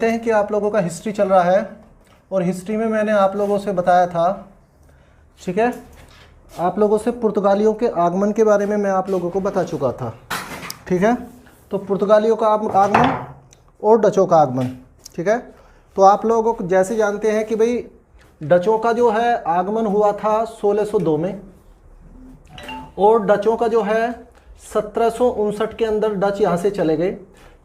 हैं कि आप लोगों का हिस्ट्री चल रहा है और हिस्ट्री में मैंने आप लोगों से बताया था, ठीक है, आप लोगों से पुर्तगालियों के आगमन के बारे में मैं आप लोगों को बता चुका था, ठीक है। तो पुर्तगालियों का आगमन और डचों का आगमन, ठीक है। तो आप लोगों को जैसे जानते हैं कि भाई डचों का जो है आगमन हुआ था 1602 में और डचों का जो है 1759 के अंदर डच यहाँ से चले गए,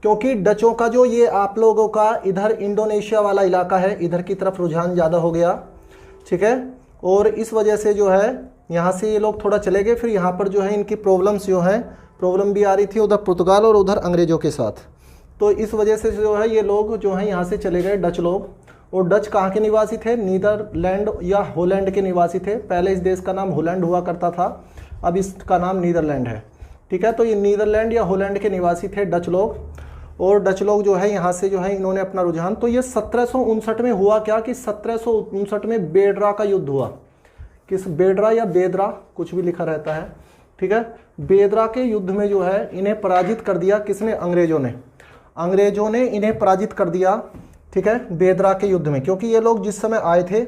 क्योंकि डचों का जो ये आप लोगों का इधर इंडोनेशिया वाला इलाका है, इधर की तरफ रुझान ज़्यादा हो गया, ठीक है। और इस वजह से जो है यहाँ से ये लोग थोड़ा चले गए। फिर यहाँ पर जो है इनकी प्रॉब्लम्स जो है प्रॉब्लम भी आ रही थी उधर पुर्तगाल और उधर अंग्रेज़ों के साथ। तो इस वजह से जो है ये लोग जो हैं यहाँ से चले गए डच लोग। और डच कहाँ के निवासी थे? नीदरलैंड या होलैंड के निवासी थे। पहले इस देश का नाम होलैंड हुआ करता था, अब इसका नाम नीदरलैंड है, ठीक है। तो ये नीदरलैंड या होलैंड के निवासी थे डच लोग। और डच लोग जो है यहाँ से जो है इन्होंने अपना रुझान, तो ये 1759 में हुआ क्या कि 1759 में बेडरा का युद्ध हुआ। किस बेडरा या बेदरा कुछ भी लिखा रहता है, ठीक है। बेदरा के युद्ध में जो है इन्हें पराजित कर दिया। किसने? अंग्रेजों ने इन्हें पराजित कर दिया, ठीक है, बेदरा के युद्ध में। क्योंकि ये लोग जिस समय आए थे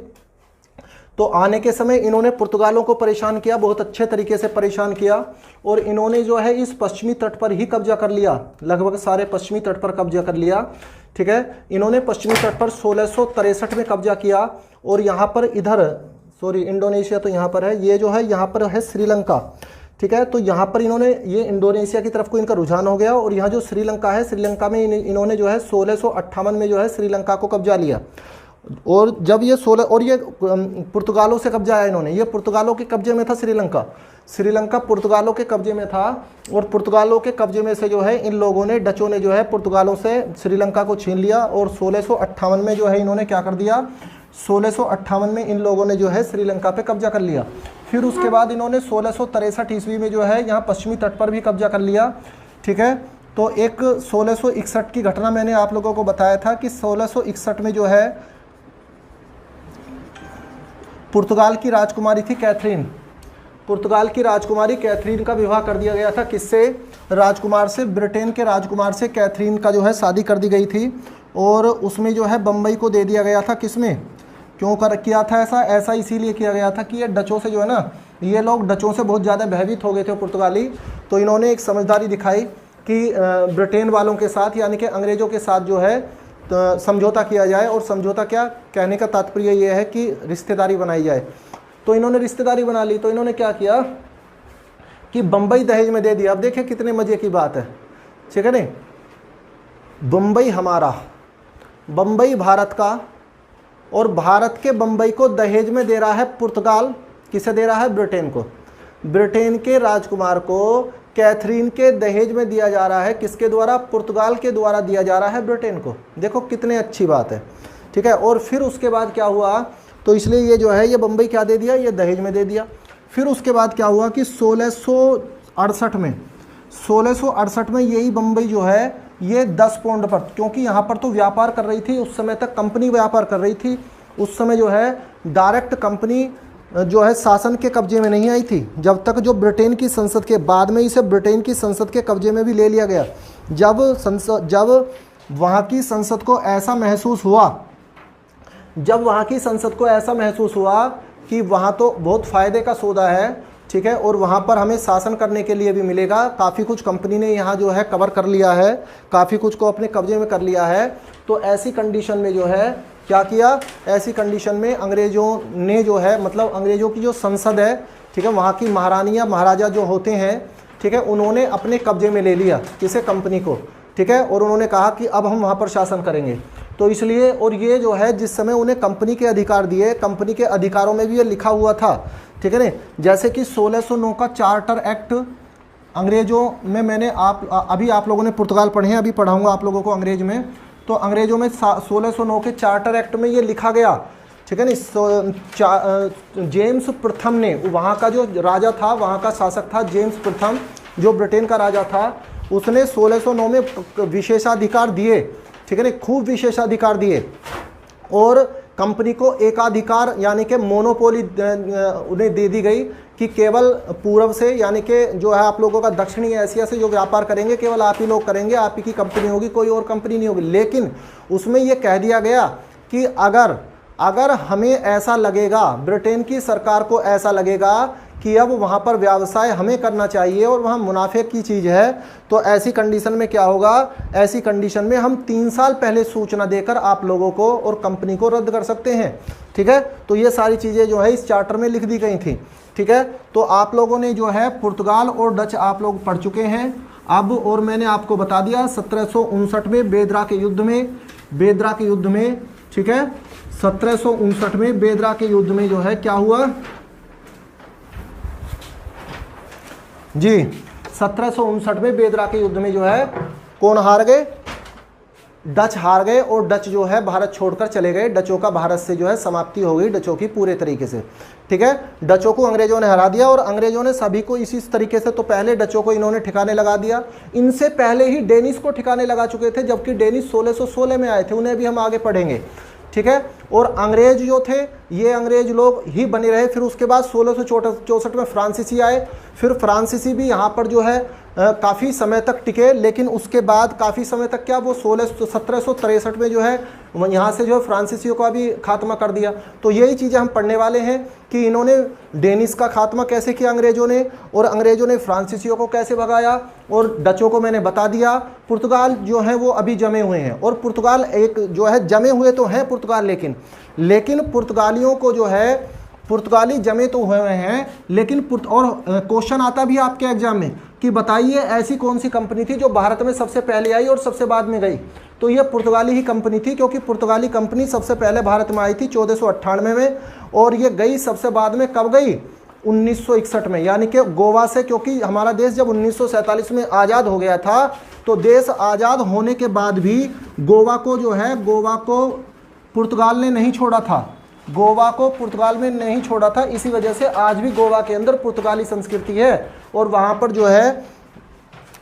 तो आने के समय इन्होंने पुर्तगालों को परेशान किया, बहुत अच्छे तरीके से परेशान किया। और इन्होंने जो है इस पश्चिमी तट पर ही कब्जा कर लिया, लगभग सारे पश्चिमी तट पर कब्जा कर लिया, ठीक है। इन्होंने पश्चिमी तट पर 1663 में कब्जा किया। और यहाँ पर इधर इंडोनेशिया तो यहाँ पर है, ये जो है यहाँ पर है श्रीलंका, ठीक है। तो यहाँ पर इन्होंने ये इंडोनेशिया की तरफ को इनका रुझान हो गया। और यहाँ जो श्रीलंका है, श्रीलंका में इन्होंने जो है 1658 में जो है श्रीलंका को कब्जा लिया। और जब ये 16 और ये पुर्तगालों से कब्जा आया इन्होंने, ये पुर्तगालों के कब्जे में था श्रीलंका पुर्तगालों के कब्जे में था। और पुर्तगालों के कब्जे में से जो है इन लोगों ने, डचों ने जो है पुर्तगालों से श्रीलंका को छीन लिया। और 1658 में जो है इन्होंने क्या कर दिया, 1658 में इन लोगों ने जो है श्रीलंका पे कब्जा कर लिया। फिर उसके बाद इन्होंने 1663 ईस्वी में जो है यहाँ पश्चिमी तट पर भी कब्जा कर लिया, ठीक है। तो एक 1661 की घटना मैंने आप लोगों को बताया था कि 1661 में जो है पुर्तगाल की राजकुमारी थी कैथरीन, पुर्तगाल की राजकुमारी कैथरीन का विवाह कर दिया गया था। किससे? राजकुमार से, ब्रिटेन के राजकुमार से कैथरीन का जो है शादी कर दी गई थी। और उसमें जो है बम्बई को दे दिया गया था। किसमें? क्यों किया था ऐसा इसीलिए किया गया था कि ये डचों से जो है ना, ये लोग डचों से बहुत ज़्यादा भयभीत हो गए थे पुर्तगाली। तो इन्होंने एक समझदारी दिखाई कि ब्रिटेन वालों के साथ यानी कि अंग्रेज़ों के साथ जो है तो समझौता किया जाए। और समझौता क्या कहने का तात्पर्य ये है कि रिश्तेदारी बनाई जाए। तो इन्होंने रिश्तेदारी बना ली। तो इन्होंने क्या किया कि बम्बई दहेज में दे दिया। अब देखिए कितने मज़े की बात है, ठीक है नहीं। बम्बई हमारा, बम्बई भारत का, और भारत के बम्बई को दहेज में दे रहा है पुर्तगाल। किसे दे रहा है? ब्रिटेन को। ब्रिटेन के राजकुमार को कैथरीन के दहेज में दिया जा रहा है। किसके द्वारा? पुर्तगाल के द्वारा दिया जा रहा है ब्रिटेन को। देखो कितने अच्छी बात है, ठीक है। और फिर उसके बाद क्या हुआ, तो इसलिए ये जो है ये बम्बई क्या दे दिया, ये दहेज में दे दिया। फिर उसके बाद क्या हुआ कि 1668 में यही बम्बई जो है ये 10 पाउंड पर, क्योंकि यहाँ पर तो व्यापार कर रही थी उस समय तक, कंपनी व्यापार कर रही थी उस समय जो है, डायरेक्ट कंपनी जो है शासन के कब्जे में नहीं आई थी जब तक जो ब्रिटेन की संसद के, बाद में इसे ब्रिटेन की संसद के कब्जे में भी ले लिया गया। जब वहाँ की संसद को ऐसा महसूस हुआ कि वहाँ तो बहुत फ़ायदे का सौदा है, ठीक है, और वहाँ पर हमें शासन करने के लिए भी मिलेगा, काफ़ी कुछ कंपनी ने यहाँ जो है कवर कर लिया है, काफ़ी कुछ को अपने कब्जे में कर लिया है। तो ऐसी कंडीशन में जो है क्या किया, ऐसी कंडीशन में अंग्रेज़ों ने जो है, मतलब अंग्रेज़ों की जो संसद है, ठीक है, वहाँ की महारानी या महाराजा जो होते हैं, ठीक है, उन्होंने अपने कब्जे में ले लिया किसे? कंपनी को, ठीक है। और उन्होंने कहा कि अब हम वहाँ पर शासन करेंगे। तो इसलिए, और ये जो है जिस समय उन्हें कंपनी के अधिकार दिए, कंपनी के अधिकारों में भी ये लिखा हुआ था, ठीक है ना। जैसे कि 1609 का चार्टर एक्ट अंग्रेज़ों में, मैंने अभी आप लोगों ने पुर्तगाल पढ़े हैं, अभी पढ़ाऊँगा आप लोगों को अंग्रेज में। तो अंग्रेज़ों में 1609 के चार्टर एक्ट में ये लिखा गया, ठीक है ना। जेम्स प्रथम ने, वहाँ का जो राजा था, वहाँ का शासक था जेम्स प्रथम, जो ब्रिटेन का राजा था, उसने 1609 में विशेषाधिकार दिए, ठीक है ना, खूब विशेषाधिकार दिए। और कंपनी को एकाधिकार यानी कि मोनोपोली उन्हें दे दी गई कि केवल पूर्व से यानी कि जो है आप लोगों का दक्षिणी एशिया से जो व्यापार करेंगे केवल आप ही लोग करेंगे, आप ही की कंपनी होगी, कोई और कंपनी नहीं होगी। लेकिन उसमें ये कह दिया गया कि अगर हमें ऐसा लगेगा, ब्रिटेन की सरकार को ऐसा लगेगा कि अब वहाँ पर व्यवसाय हमें करना चाहिए और वहाँ मुनाफे की चीज़ है, तो ऐसी कंडीशन में क्या होगा, ऐसी कंडीशन में हम 3 साल पहले सूचना देकर आप लोगों को और कंपनी को रद्द कर सकते हैं। ठीक है, तो ये सारी चीज़ें जो है इस चार्टर में लिख दी गई थी। ठीक है, तो आप लोगों ने जो है पुर्तगाल और डच आप लोग पढ़ चुके हैं अब, और मैंने आपको बता दिया 1759 में बेदरा के युद्ध में, ठीक है, 1759 में बेदरा के युद्ध में जो है क्या हुआ जी, 1759 में बेदरा के युद्ध में जो है कौन हार गए, डच हार गए, और डच जो है भारत छोड़कर चले गए। डचों का भारत से जो है समाप्ति हो गई, डचों की पूरे तरीके से। ठीक है, डचों को अंग्रेजों ने हरा दिया, और अंग्रेजों ने सभी को इसी तरीके से, तो पहले डचों को इन्होंने ठिकाने लगा दिया, इनसे पहले ही डेनिस को ठिकाने लगा चुके थे, जबकि डेनिस 1616 में आए थे, उन्हें भी हम आगे पढ़ेंगे। ठीक है, और अंग्रेज जो थे ये अंग्रेज लोग ही बने रहे। फिर उसके बाद 1664 में फ्रांसीसी आए, फिर फ्रांसीसी भी यहाँ पर जो है काफ़ी समय तक टिके, लेकिन उसके बाद काफ़ी समय तक क्या, वो 1763 में जो है यहाँ से जो है फ्रांसीसियों का भी खात्मा कर दिया। तो यही चीज़ें हम पढ़ने वाले हैं कि इन्होंने डेनिस का खात्मा कैसे किया अंग्रेज़ों ने, और अंग्रेज़ों ने फ्रांसीसियों को कैसे भगाया, और डचों को मैंने बता दिया। पुर्तगाल जो है वो अभी जमे हुए हैं, और पुर्तगाल एक जो है जमे हुए तो हैं पुर्तगाल, लेकिन पुर्तगालियों को जो है, पुर्तगाली जमे तो हुए हैं, लेकिन और क्वेश्चन आता भी आपके एग्जाम में कि बताइए ऐसी कौन सी कंपनी थी जो भारत में सबसे पहले आई और सबसे बाद में गई, तो ये पुर्तगाली ही कंपनी थी, क्योंकि पुर्तगाली कंपनी सबसे पहले भारत में आई थी 1498 में, और ये गई सबसे बाद में कब गई, 1961 में, यानी कि गोवा से, क्योंकि हमारा देश जब 1947 में आज़ाद हो गया था, तो देश आज़ाद होने के बाद भी गोवा को जो है, गोवा को पुर्तगाल ने नहीं छोड़ा था, गोवा को पुर्तगाल में नहीं छोड़ा था। इसी वजह से आज भी गोवा के अंदर पुर्तगाली संस्कृति है, और वहाँ पर जो है,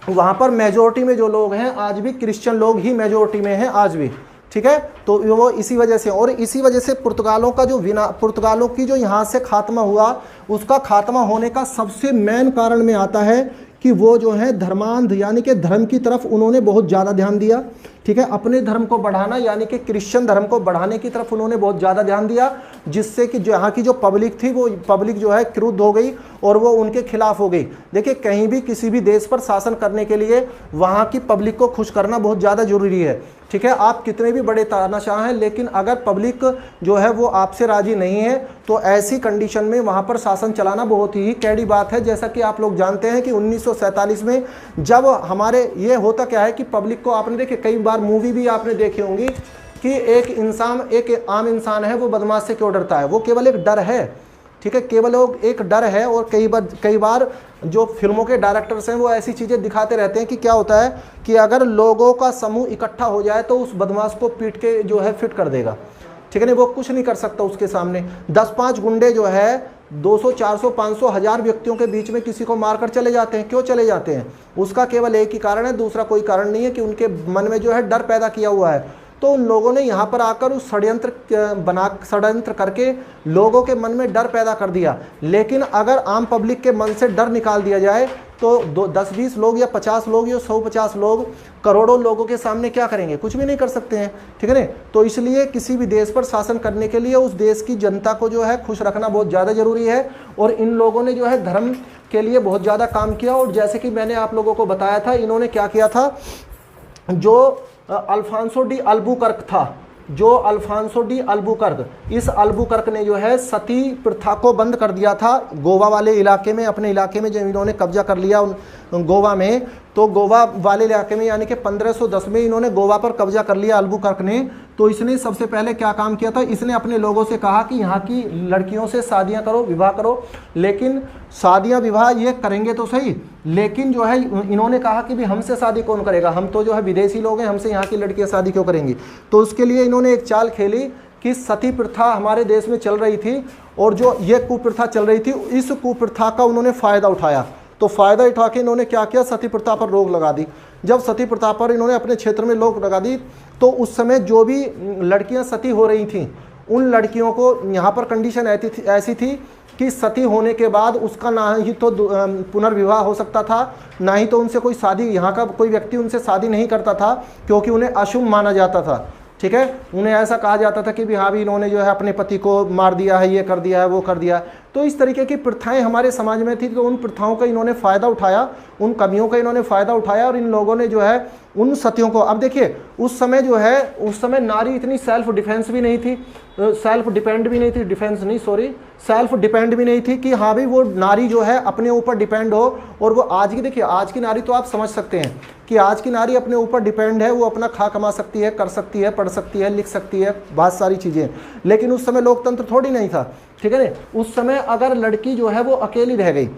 वहाँ पर मेजोरिटी में जो लोग हैं आज भी क्रिश्चियन लोग ही मेजोरिटी में हैं आज भी। ठीक है, तो वो इसी वजह से, और इसी वजह से पुर्तगालों का जो पुर्तगालों की जो यहाँ से खात्मा हुआ, उसका खात्मा होने का सबसे मेन कारण में आता है कि वो जो है धर्मांध, यानी कि धर्म की तरफ उन्होंने बहुत ज़्यादा ध्यान दिया। ठीक है, अपने धर्म को बढ़ाना, यानी कि क्रिश्चियन धर्म को बढ़ाने की तरफ उन्होंने बहुत ज़्यादा ध्यान दिया, जिससे कि जो यहाँ की जो पब्लिक थी वो पब्लिक जो है क्रुद्ध हो गई और वो उनके खिलाफ हो गई। देखिए, कहीं भी किसी भी देश पर शासन करने के लिए वहाँ की पब्लिक को खुश करना बहुत ज़्यादा ज़रूरी है। ठीक है, आप कितने भी बड़े तानाशाह हैं, लेकिन अगर पब्लिक जो है वो आपसे राजी नहीं है, तो ऐसी कंडीशन में वहाँ पर शासन चलाना बहुत ही कैडी बात है। जैसा कि आप लोग जानते हैं कि 1947 में जब हमारे ये होता क्या है कि पब्लिक को, आपने देखे कई बार मूवी भी आपने देखी होंगी कि एक आम इंसान है, वो बदमाश से क्यों डरता है, वो केवल एक डर है। ठीक है, केवल एक डर है, और कई बार जो फिल्मों के डायरेक्टर्स हैं वो ऐसी चीज़ें दिखाते रहते हैं कि क्या होता है कि अगर लोगों का समूह इकट्ठा हो जाए तो उस बदमाश को पीट के जो है फिट कर देगा। ठीक है नहीं, वो कुछ नहीं कर सकता उसके सामने। 10-5 गुंडे जो है 200, 400, 500, 1000 व्यक्तियों के बीच में किसी को मारकर चले जाते हैं। क्यों चले जाते हैं? उसका केवल एक ही कारण है, दूसरा कोई कारण नहीं है, कि उनके मन में जो है डर पैदा किया हुआ है। तो उन लोगों ने यहाँ पर आकर उस षड्यंत्र करके लोगों के मन में डर पैदा कर दिया। लेकिन अगर आम पब्लिक के मन से डर निकाल दिया जाए तो 10-20 लोग या 50 लोग या 150 लोग करोड़ों लोगों के सामने क्या करेंगे? कुछ भी नहीं कर सकते हैं। ठीक है ना? तो इसलिए किसी भी देश पर शासन करने के लिए उस देश की जनता को जो है खुश रखना बहुत ज़्यादा ज़रूरी है। और इन लोगों ने जो है धर्म के लिए बहुत ज़्यादा काम किया। और जैसे कि मैंने आप लोगों को बताया था, इन्होंने क्या किया था, जो अल्फांसो डी अल्बुकर्क था, इस अल्बुकर्क ने जो है सती प्रथा को बंद कर दिया था गोवा वाले इलाके में। अपने इलाके में जब इन्होंने कब्जा कर लिया गोवा में, तो गोवा वाले इलाके में यानी कि 1510 में इन्होंने गोवा पर कब्जा कर लिया अल्बुकर्क ने। तो इसने सबसे पहले क्या काम किया था, इसने अपने लोगों से कहा कि यहाँ की लड़कियों से शादियाँ करो, विवाह करो। लेकिन शादियाँ विवाह ये करेंगे तो सही, लेकिन जो है इन्होंने कहा कि भी हमसे शादी कौन करेगा, हम तो जो है विदेशी लोग हैं, हमसे यहाँ की लड़कियाँ शादी क्यों करेंगी। तो उसके लिए इन्होंने एक चाल खेली कि सती प्रथा हमारे देश में चल रही थी, और जो ये कुप्रथा चल रही थी, इस कुप्रथा का उन्होंने फ़ायदा उठाया। तो फ़ायदा उठा के इन्होंने क्या किया, सती प्रथा पर रोक लगा दी। जब सती प्रथा पर इन्होंने अपने क्षेत्र में रोक लगा दी, तो उस समय जो भी लड़कियां सती हो रही थीं, उन लड़कियों को यहाँ पर कंडीशन ऐसी थी कि सती होने के बाद उसका ना ही तो पुनर्विवाह हो सकता था, ना ही तो उनसे कोई शादी, यहाँ का कोई व्यक्ति उनसे शादी नहीं करता था, क्योंकि उन्हें अशुभ माना जाता था। ठीक है, उन्हें ऐसा कहा जाता था कि भी हाँ भी इन्होंने जो है अपने पति को मार दिया है, ये कर दिया है, वो कर दिया है। तो इस तरीके की प्रथाएं हमारे समाज में थी, तो उन प्रथाओं का इन्होंने फ़ायदा उठाया, उन कमियों का इन्होंने फ़ायदा उठाया, और इन लोगों ने जो है उन सतियों को, अब देखिए उस समय जो है, उस समय नारी इतनी सेल्फ डिफेंस भी नहीं थी, सेल्फ डिपेंड भी नहीं थी, डिफेंस नहीं सॉरी, सेल्फ डिपेंड भी नहीं थी कि हाँ भाई वो नारी जो है अपने ऊपर डिपेंड हो। और वो आज की, देखिए आज की नारी तो आप समझ सकते हैं कि आज की नारी अपने ऊपर डिपेंड है, वो अपना खा कमा सकती है, कर सकती है, पढ़ सकती है, लिख सकती है, बहुत सारी चीज़ें। लेकिन उस समय लोकतंत्र थोड़ी नहीं था, ठीक है ना। उस समय अगर लड़की जो है वो अकेली रह गई,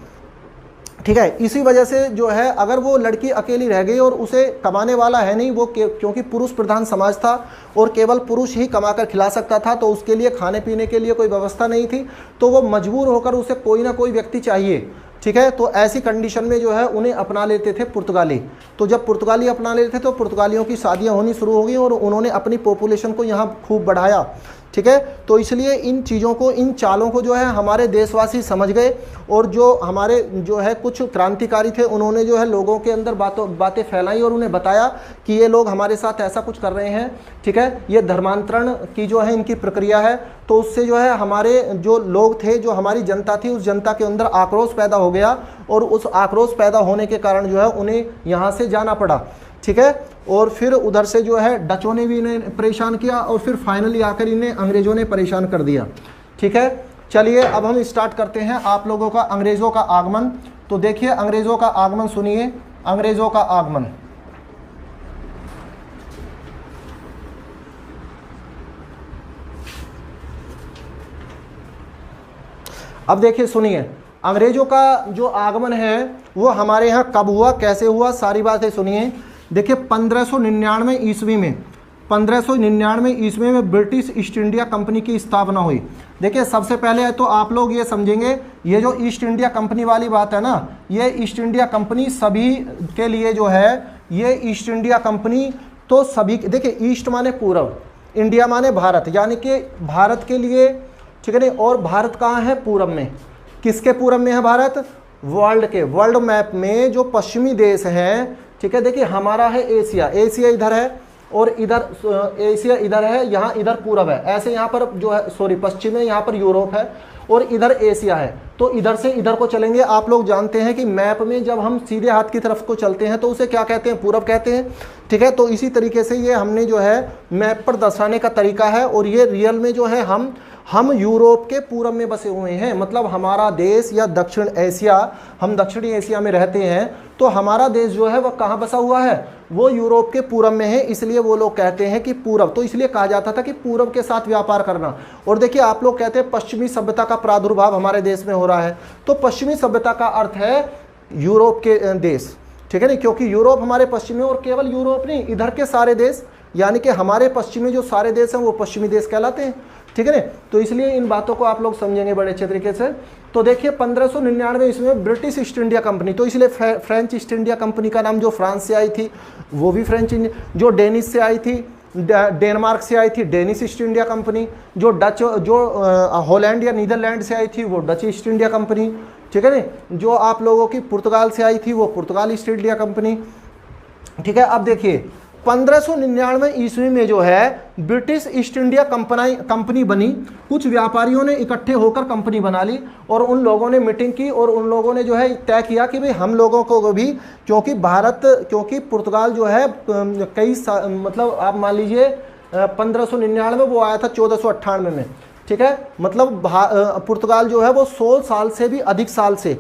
ठीक है, इसी वजह से जो है अगर वो लड़की अकेली रह गई और उसे कमाने वाला है नहीं, वो क्योंकि पुरुष प्रधान समाज था और केवल पुरुष ही कमाकर खिला सकता था, तो उसके लिए खाने पीने के लिए कोई व्यवस्था नहीं थी, तो वो मजबूर होकर उसे कोई ना कोई व्यक्ति चाहिए। ठीक है, तो ऐसी कंडीशन में जो है उन्हें अपना लेते थे पुर्तगाली। तो जब पुर्तगाली अपना लेते थे तो पुर्तगालियों की शादियां होनी शुरू हो गई और उन्होंने अपनी पॉपुलेशन को यहाँ खूब बढ़ाया। ठीक है, तो इसलिए इन चीज़ों को, इन चालों को जो है हमारे देशवासी समझ गए, और जो हमारे जो है कुछ क्रांतिकारी थे उन्होंने जो है लोगों के अंदर बातें फैलाई और उन्हें बताया कि ये लोग हमारे साथ ऐसा कुछ कर रहे हैं। ठीक है, ये धर्मांतरण की जो है इनकी प्रक्रिया है। तो उससे जो है हमारे जो लोग थे, जो हमारी जनता थी, उस जनता के अंदर आक्रोश पैदा हो गया, और उस आक्रोश पैदा होने के कारण जो है उन्हें यहाँ से जाना पड़ा। ठीक है, और फिर उधर से जो है डचों ने भी इन्हें परेशान किया, और फिर फाइनली आकर इन्हें अंग्रेज़ों ने परेशान कर दिया। ठीक है, चलिए अब हम स्टार्ट करते हैं आप लोगों का अंग्रेज़ों का आगमन। तो देखिए अंग्रेज़ों का आगमन सुनिए, अंग्रेज़ों का आगमन। अब देखिए सुनिए, अंग्रेज़ों का जो आगमन है वो हमारे यहाँ कब हुआ, कैसे हुआ, सारी बातें सुनिए। देखिए 1599 ईस्वी में, 1599 ईस्वी में ब्रिटिश ईस्ट इंडिया कंपनी की स्थापना हुई। देखिए सबसे पहले तो आप लोग ये समझेंगे, ये जो ईस्ट इंडिया कंपनी वाली बात है ना, ये ईस्ट इंडिया कंपनी सभी के लिए जो है, ये ईस्ट इंडिया कंपनी तो सभी, देखिए ईस्ट माने पूर्व, इंडिया माने भारत, यानी कि भारत के लिए। ठीक है नहीं, और भारत कहाँ है, पूर्व में। किसके पूर्व में है भारत, वर्ल्ड के, वर्ल्ड मैप में जो पश्चिमी देश हैं। ठीक है, देखिए हमारा है एशिया, एशिया इधर है, और इधर एशिया इधर है, यहाँ इधर पूरब है, ऐसे यहाँ पर जो है सॉरी पश्चिम है, यहाँ पर यूरोप है, और इधर एशिया है। तो इधर से इधर को चलेंगे। आप लोग जानते हैं कि मैप में जब हम सीधे हाथ की तरफ को चलते हैं तो उसे क्या कहते हैं, पूरब कहते हैं। ठीक है, तो इसी तरीके से ये हमने जो है मैप पर दर्शाने का तरीका है, और ये रियल में जो है हम यूरोप के पूर्व में बसे हुए हैं। मतलब हमारा देश या दक्षिण एशिया, हम दक्षिणी एशिया में रहते हैं, तो हमारा देश जो है वह कहाँ बसा हुआ है, वो यूरोप के पूर्व में है। इसलिए वो लोग कहते हैं कि पूरब, तो इसलिए कहा जाता था कि पूरब के साथ व्यापार करना। और देखिए आप लोग कहते हैं पश्चिमी सभ्यता का प्रादुर्भाव हमारे देश में हो रहा है, तो पश्चिमी सभ्यता का अर्थ है यूरोप के देश। ठीक है नहीं, क्योंकि यूरोप हमारे पश्चिमी, और केवल यूरोप नहीं, इधर के सारे देश, यानी कि हमारे पश्चिमी जो सारे देश हैं वो पश्चिमी देश कहलाते हैं। ठीक है ना, तो इसलिए इन बातों को आप लोग समझेंगे बड़े अच्छे तरीके से। तो देखिए 1599 इसमें ब्रिटिश ईस्ट इंडिया कंपनी, तो इसलिए फ्रेंच ईस्ट इंडिया कंपनी का नाम, जो फ्रांस से आई थी वो भी फ्रेंच, जो डेनिश से आई थी, डेनमार्क से आई थी डेनिश ईस्ट इंडिया कंपनी, जो हॉलैंड या नीदरलैंड से आई थी वो डच ईस्ट इंडिया कंपनी। ठीक है ना, जो आप लोगों की पुर्तगाल से आई थी वो पुर्तगाल ईस्ट इंडिया कंपनी। ठीक है, अब देखिए 1599 ईस्वी में जो है ब्रिटिश ईस्ट इंडिया कंपनी बनी। कुछ व्यापारियों ने इकट्ठे होकर कंपनी बना ली, और उन लोगों ने मीटिंग की, और उन लोगों ने जो है तय किया कि भाई हम लोगों को भी, क्योंकि पुर्तगाल जो है मतलब आप मान लीजिए 1599 वो आया था 1498 में। ठीक है, मतलब पुर्तगाल जो है वो 100 साल से भी अधिक साल से,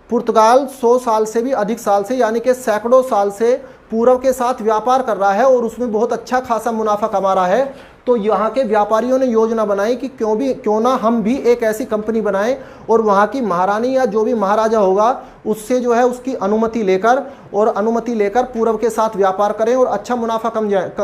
पुर्तगाल 100 साल से भी अधिक साल से, यानी कि सैकड़ों साल से पूर्व के साथ व्यापार कर रहा है, और उसमें बहुत अच्छा खासा मुनाफा कमा रहा है। तो यहाँ के व्यापारियों ने योजना बनाई कि क्यों ना हम भी एक ऐसी कंपनी बनाएं, और वहाँ की महारानी या जो भी महाराजा होगा उससे जो है उसकी अनुमति लेकर पूर्व के साथ व्यापार करें और अच्छा मुनाफा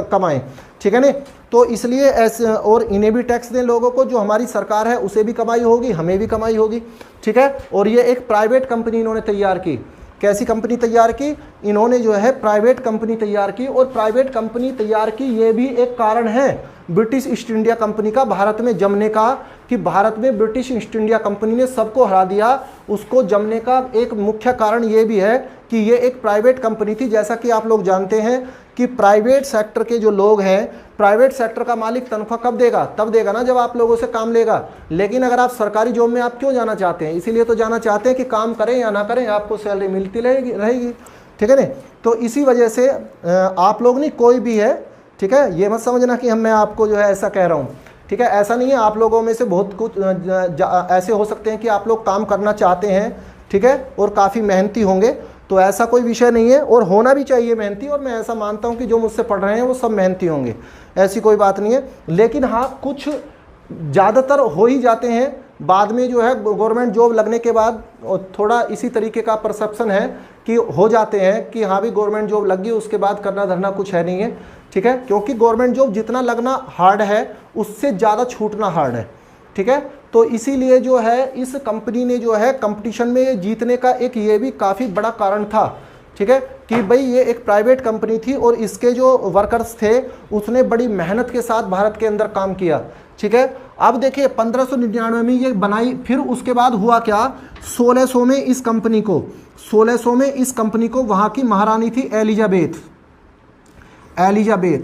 कमाएं। ठीक है ना, तो इसलिए ऐसे, और इन्हें भी टैक्स दें लोगों को, जो हमारी सरकार है उसे भी कमाई होगी, हमें भी कमाई होगी। ठीक है, और ये एक प्राइवेट कंपनी इन्होंने तैयार की, कैसी कंपनी तैयार की? इन्होंने जो है प्राइवेट कंपनी तैयार की, और प्राइवेट कंपनी तैयार की ये भी एक कारण है ब्रिटिश ईस्ट इंडिया कंपनी का भारत में जमने का, कि भारत में ब्रिटिश ईस्ट इंडिया कंपनी ने सबको हरा दिया। उसको जमने का एक मुख्य कारण ये भी है कि ये एक प्राइवेट कंपनी थी। जैसा कि आप लोग जानते हैं कि प्राइवेट सेक्टर के जो लोग हैं, प्राइवेट सेक्टर का मालिक तनख्वाह कब देगा? तब देगा ना जब आप लोगों से काम लेगा। लेकिन अगर आप सरकारी जॉब में आप क्यों जाना चाहते हैं? इसीलिए तो जाना चाहते हैं कि काम करें या ना करें आपको सैलरी मिलती रहेगी। ठीक है ना? तो इसी वजह से आप लोग नहीं, कोई भी है, ठीक है, ये मत समझना कि मैं आपको जो है ऐसा कह रहा हूँ, ठीक है, ऐसा नहीं है। आप लोगों में से बहुत कुछ ऐसे हो सकते हैं कि आप लोग काम करना चाहते हैं, ठीक है, और काफ़ी मेहनती होंगे, तो ऐसा कोई विषय नहीं है, और होना भी चाहिए मेहनती। और मैं ऐसा मानता हूं कि जो मुझसे पढ़ रहे हैं वो सब मेहनती होंगे, ऐसी कोई बात नहीं है। लेकिन हाँ, कुछ ज़्यादातर हो ही जाते हैं बाद में जो है गवर्नमेंट जॉब लगने के बाद, थोड़ा इसी तरीके का परसेप्शन है कि हो जाते हैं कि हाँ भी गवर्नमेंट जॉब लग गई, उसके बाद करना धरना कुछ है नहीं है, ठीक है, क्योंकि गवर्नमेंट जॉब जितना लगना हार्ड है उससे ज़्यादा छूटना हार्ड है, ठीक है। तो इसीलिए जो है इस कंपनी ने जो है कंपटीशन में जीतने का एक ये भी काफ़ी बड़ा कारण था, ठीक है, कि भाई ये एक प्राइवेट कंपनी थी और इसके जो वर्कर्स थे उसने बड़ी मेहनत के साथ भारत के अंदर काम किया, ठीक है। अब देखिए 1599 में ये बनाई, फिर उसके बाद हुआ क्या, 1600 में इस कंपनी को वहाँ की महारानी थी एलिजाबेथ,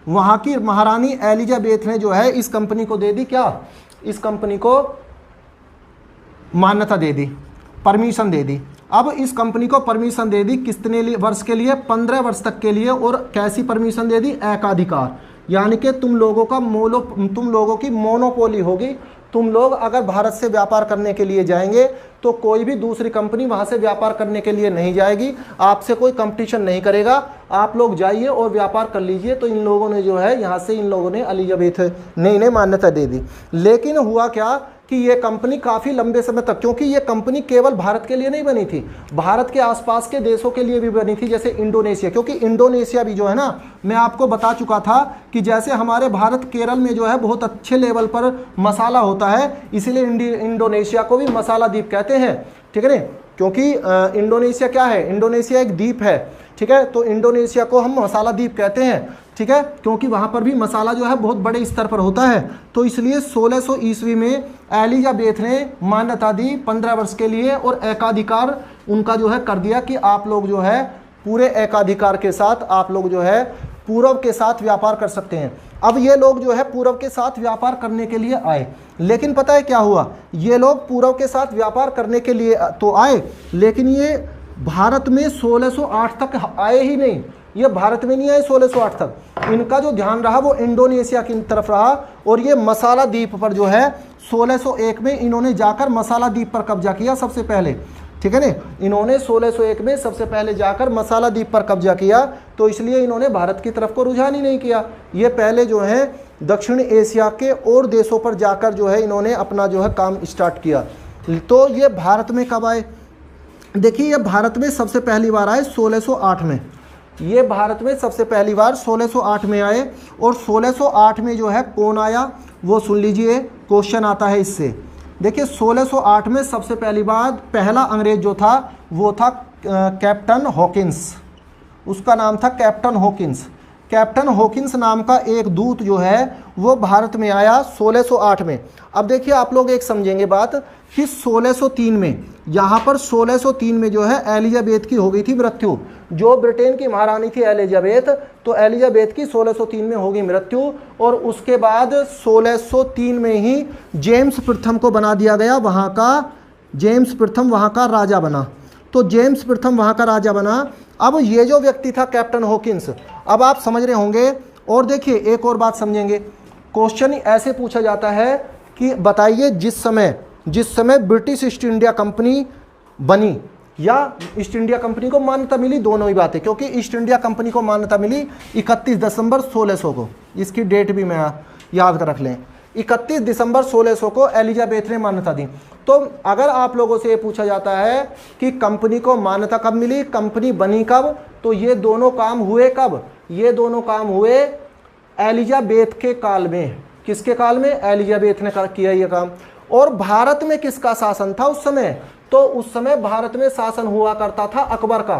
वहाँ की महारानी एलिजाबेथ ने जो है इस कंपनी को दे दी क्या, इस कंपनी को मान्यता दे दी, परमिशन दे दी। अब इस कंपनी को परमिशन दे दी कितने वर्ष के लिए, 15 वर्ष तक के लिए। और कैसी परमिशन दे दी, एकाधिकार, यानी कि तुम लोगों की मोनोपोली होगी। तुम लोग अगर भारत से व्यापार करने के लिए जाएंगे तो कोई भी दूसरी कंपनी वहां से व्यापार करने के लिए नहीं जाएगी, आपसे कोई कंपटीशन नहीं करेगा, आप लोग जाइए और व्यापार कर लीजिए। तो इन लोगों ने जो है यहाँ से इन लोगों ने एलिजाबेथ ने इन्हें मान्यता दे दी। लेकिन हुआ क्या कि ये कंपनी काफ़ी लंबे समय तक, क्योंकि ये कंपनी केवल भारत के लिए नहीं बनी थी, भारत के आसपास के देशों के लिए भी बनी थी, जैसे इंडोनेशिया, क्योंकि इंडोनेशिया भी जो है ना, मैं आपको बता चुका था कि जैसे हमारे भारत केरल में जो है बहुत अच्छे लेवल पर मसाला होता है, इसीलिए इंडोनेशिया को भी मसाला द्वीप कहते हैं, ठीक है ना, क्योंकि इंडोनेशिया क्या है, इंडोनेशिया एक द्वीप है, ठीक है। तो इंडोनेशिया को हम मसाला द्वीप कहते हैं, ठीक है, क्योंकि वहाँ पर भी मसाला जो है बहुत बड़े स्तर पर होता है। तो इसलिए 1600 ईस्वी में एलिजाबेथ ने मान्यता दी 15 वर्ष के लिए, और एकाधिकार उनका जो है कर दिया कि आप लोग जो है पूरे एकाधिकार के साथ आप लोग जो है पूर्व के साथ व्यापार कर सकते हैं। अब ये लोग जो है पूर्व के साथ व्यापार करने के लिए आए, लेकिन पता है क्या हुआ, ये लोग पूर्व के साथ व्यापार करने के लिए तो आए, लेकिन ये भारत में 1608 तक आए ही नहीं, ये भारत में नहीं आए 1608 तक। इनका जो ध्यान रहा वो इंडोनेशिया की तरफ रहा, और ये मसाला द्वीप पर जो है 1601 में इन्होंने जाकर मसाला द्वीप पर कब्जा किया सबसे पहले, ठीक है ना, इन्होंने 1601 में सबसे पहले जाकर मसाला द्वीप पर कब्जा किया। तो इसलिए इन्होंने भारत की तरफ को रुझान ही नहीं किया, ये पहले जो है दक्षिण एशिया के और देशों पर जाकर जो है इन्होंने अपना जो है काम स्टार्ट किया। तो ये भारत में कब आए, देखिए ये भारत में सबसे पहली बार आए 1608 में, ये भारत में सबसे पहली बार 1608 में आए। और 1608 में जो है कौन आया वो सुन लीजिए, क्वेश्चन आता है इससे। देखिए 1608 में सबसे पहली बार पहला अंग्रेज जो था वो था कैप्टन हॉकिंस, उसका नाम था कैप्टन हॉकिंस। कैप्टन हॉकिंस नाम का एक दूत जो है वो भारत में आया 1608 में। अब देखिए आप लोग एक समझेंगे बात कि 1603 में, यहाँ पर 1603 में जो है एलिजाबेथ की हो गई थी मृत्यु, जो ब्रिटेन की महारानी थी एलिजाबेथ, तो एलिजाबेथ की 1603 में होगी मृत्यु। और उसके बाद 1603 में ही जेम्स प्रथम को बना दिया गया, वहाँ का जेम्स प्रथम वहाँ का राजा बना। तो जेम्स प्रथम वहाँ का राजा बना। अब ये जो व्यक्ति था कैप्टन हॉकिंस, अब आप समझ रहे होंगे। और देखिए एक और बात समझेंगे, क्वेश्चन ऐसे पूछा जाता है कि बताइए जिस समय ब्रिटिश ईस्ट इंडिया कंपनी बनी या ईस्ट इंडिया कंपनी को मान्यता मिली, दोनों ही बातें, क्योंकि ईस्ट इंडिया कंपनी को मान्यता मिली 31 दिसंबर 1600 को, इसकी डेट भी मैं याद कर रख लें, 31 दिसंबर 1600 को एलिजाबेथ ने मान्यता दी। तो अगर आप लोगों से ये पूछा जाता है कि कंपनी को मान्यता कब मिली, कंपनी बनी कब, तो ये दोनों काम हुए कब, ये दोनों काम हुए एलिजाबेथ के काल में। किसके काल में, एलिजाबेथ ने किया ये काम। और भारत में किसका शासन था उस समय, तो तो उस समय भारत में शासन हुआ करता था अकबर का।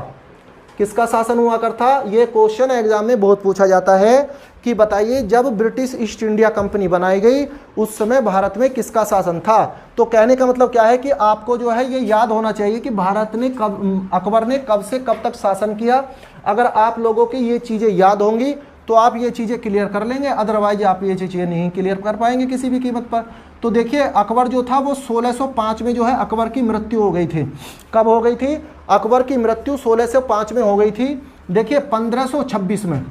किसका शासन हुआ करता? ये क्वेश्चन एग्जाम में बहुत पूछा जाता है कि बताइए जब ब्रिटिश ईस्ट इंडिया कंपनी बनाई गई उस समय भारत में किसका शासन था। तो कहने का मतलब क्या है कि आपको जो है ये याद होना चाहिए कि भारत ने कब, अकबर ने कब से कब तक शासन किया। अगर आप लोगों की ये चीज़ें याद होंगी तो आप ये चीज़ें क्लियर कर लेंगे, अदरवाइज आप ये चीज़ें नहीं क्लियर कर पाएंगे किसी भी कीमत पर। तो देखिए अकबर जो था वो 1605 में जो है अकबर की मृत्यु हो गई थी। कब हो गई थी? अकबर की मृत्यु 1605 में हो गई थी। देखिए 1526 में,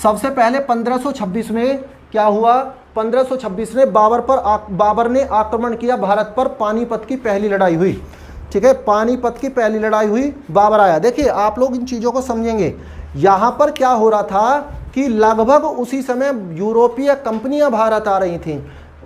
सबसे पहले 1526 में क्या हुआ? 1526 में बाबर ने आक्रमण किया भारत पर। पानीपत की पहली लड़ाई हुई। ठीक है, पानीपत की पहली लड़ाई हुई, बाबर आया। देखिए आप लोग इन चीज़ों को समझेंगे। यहाँ पर क्या हो रहा था कि लगभग उसी समय यूरोपीय कंपनियां भारत आ रही थीं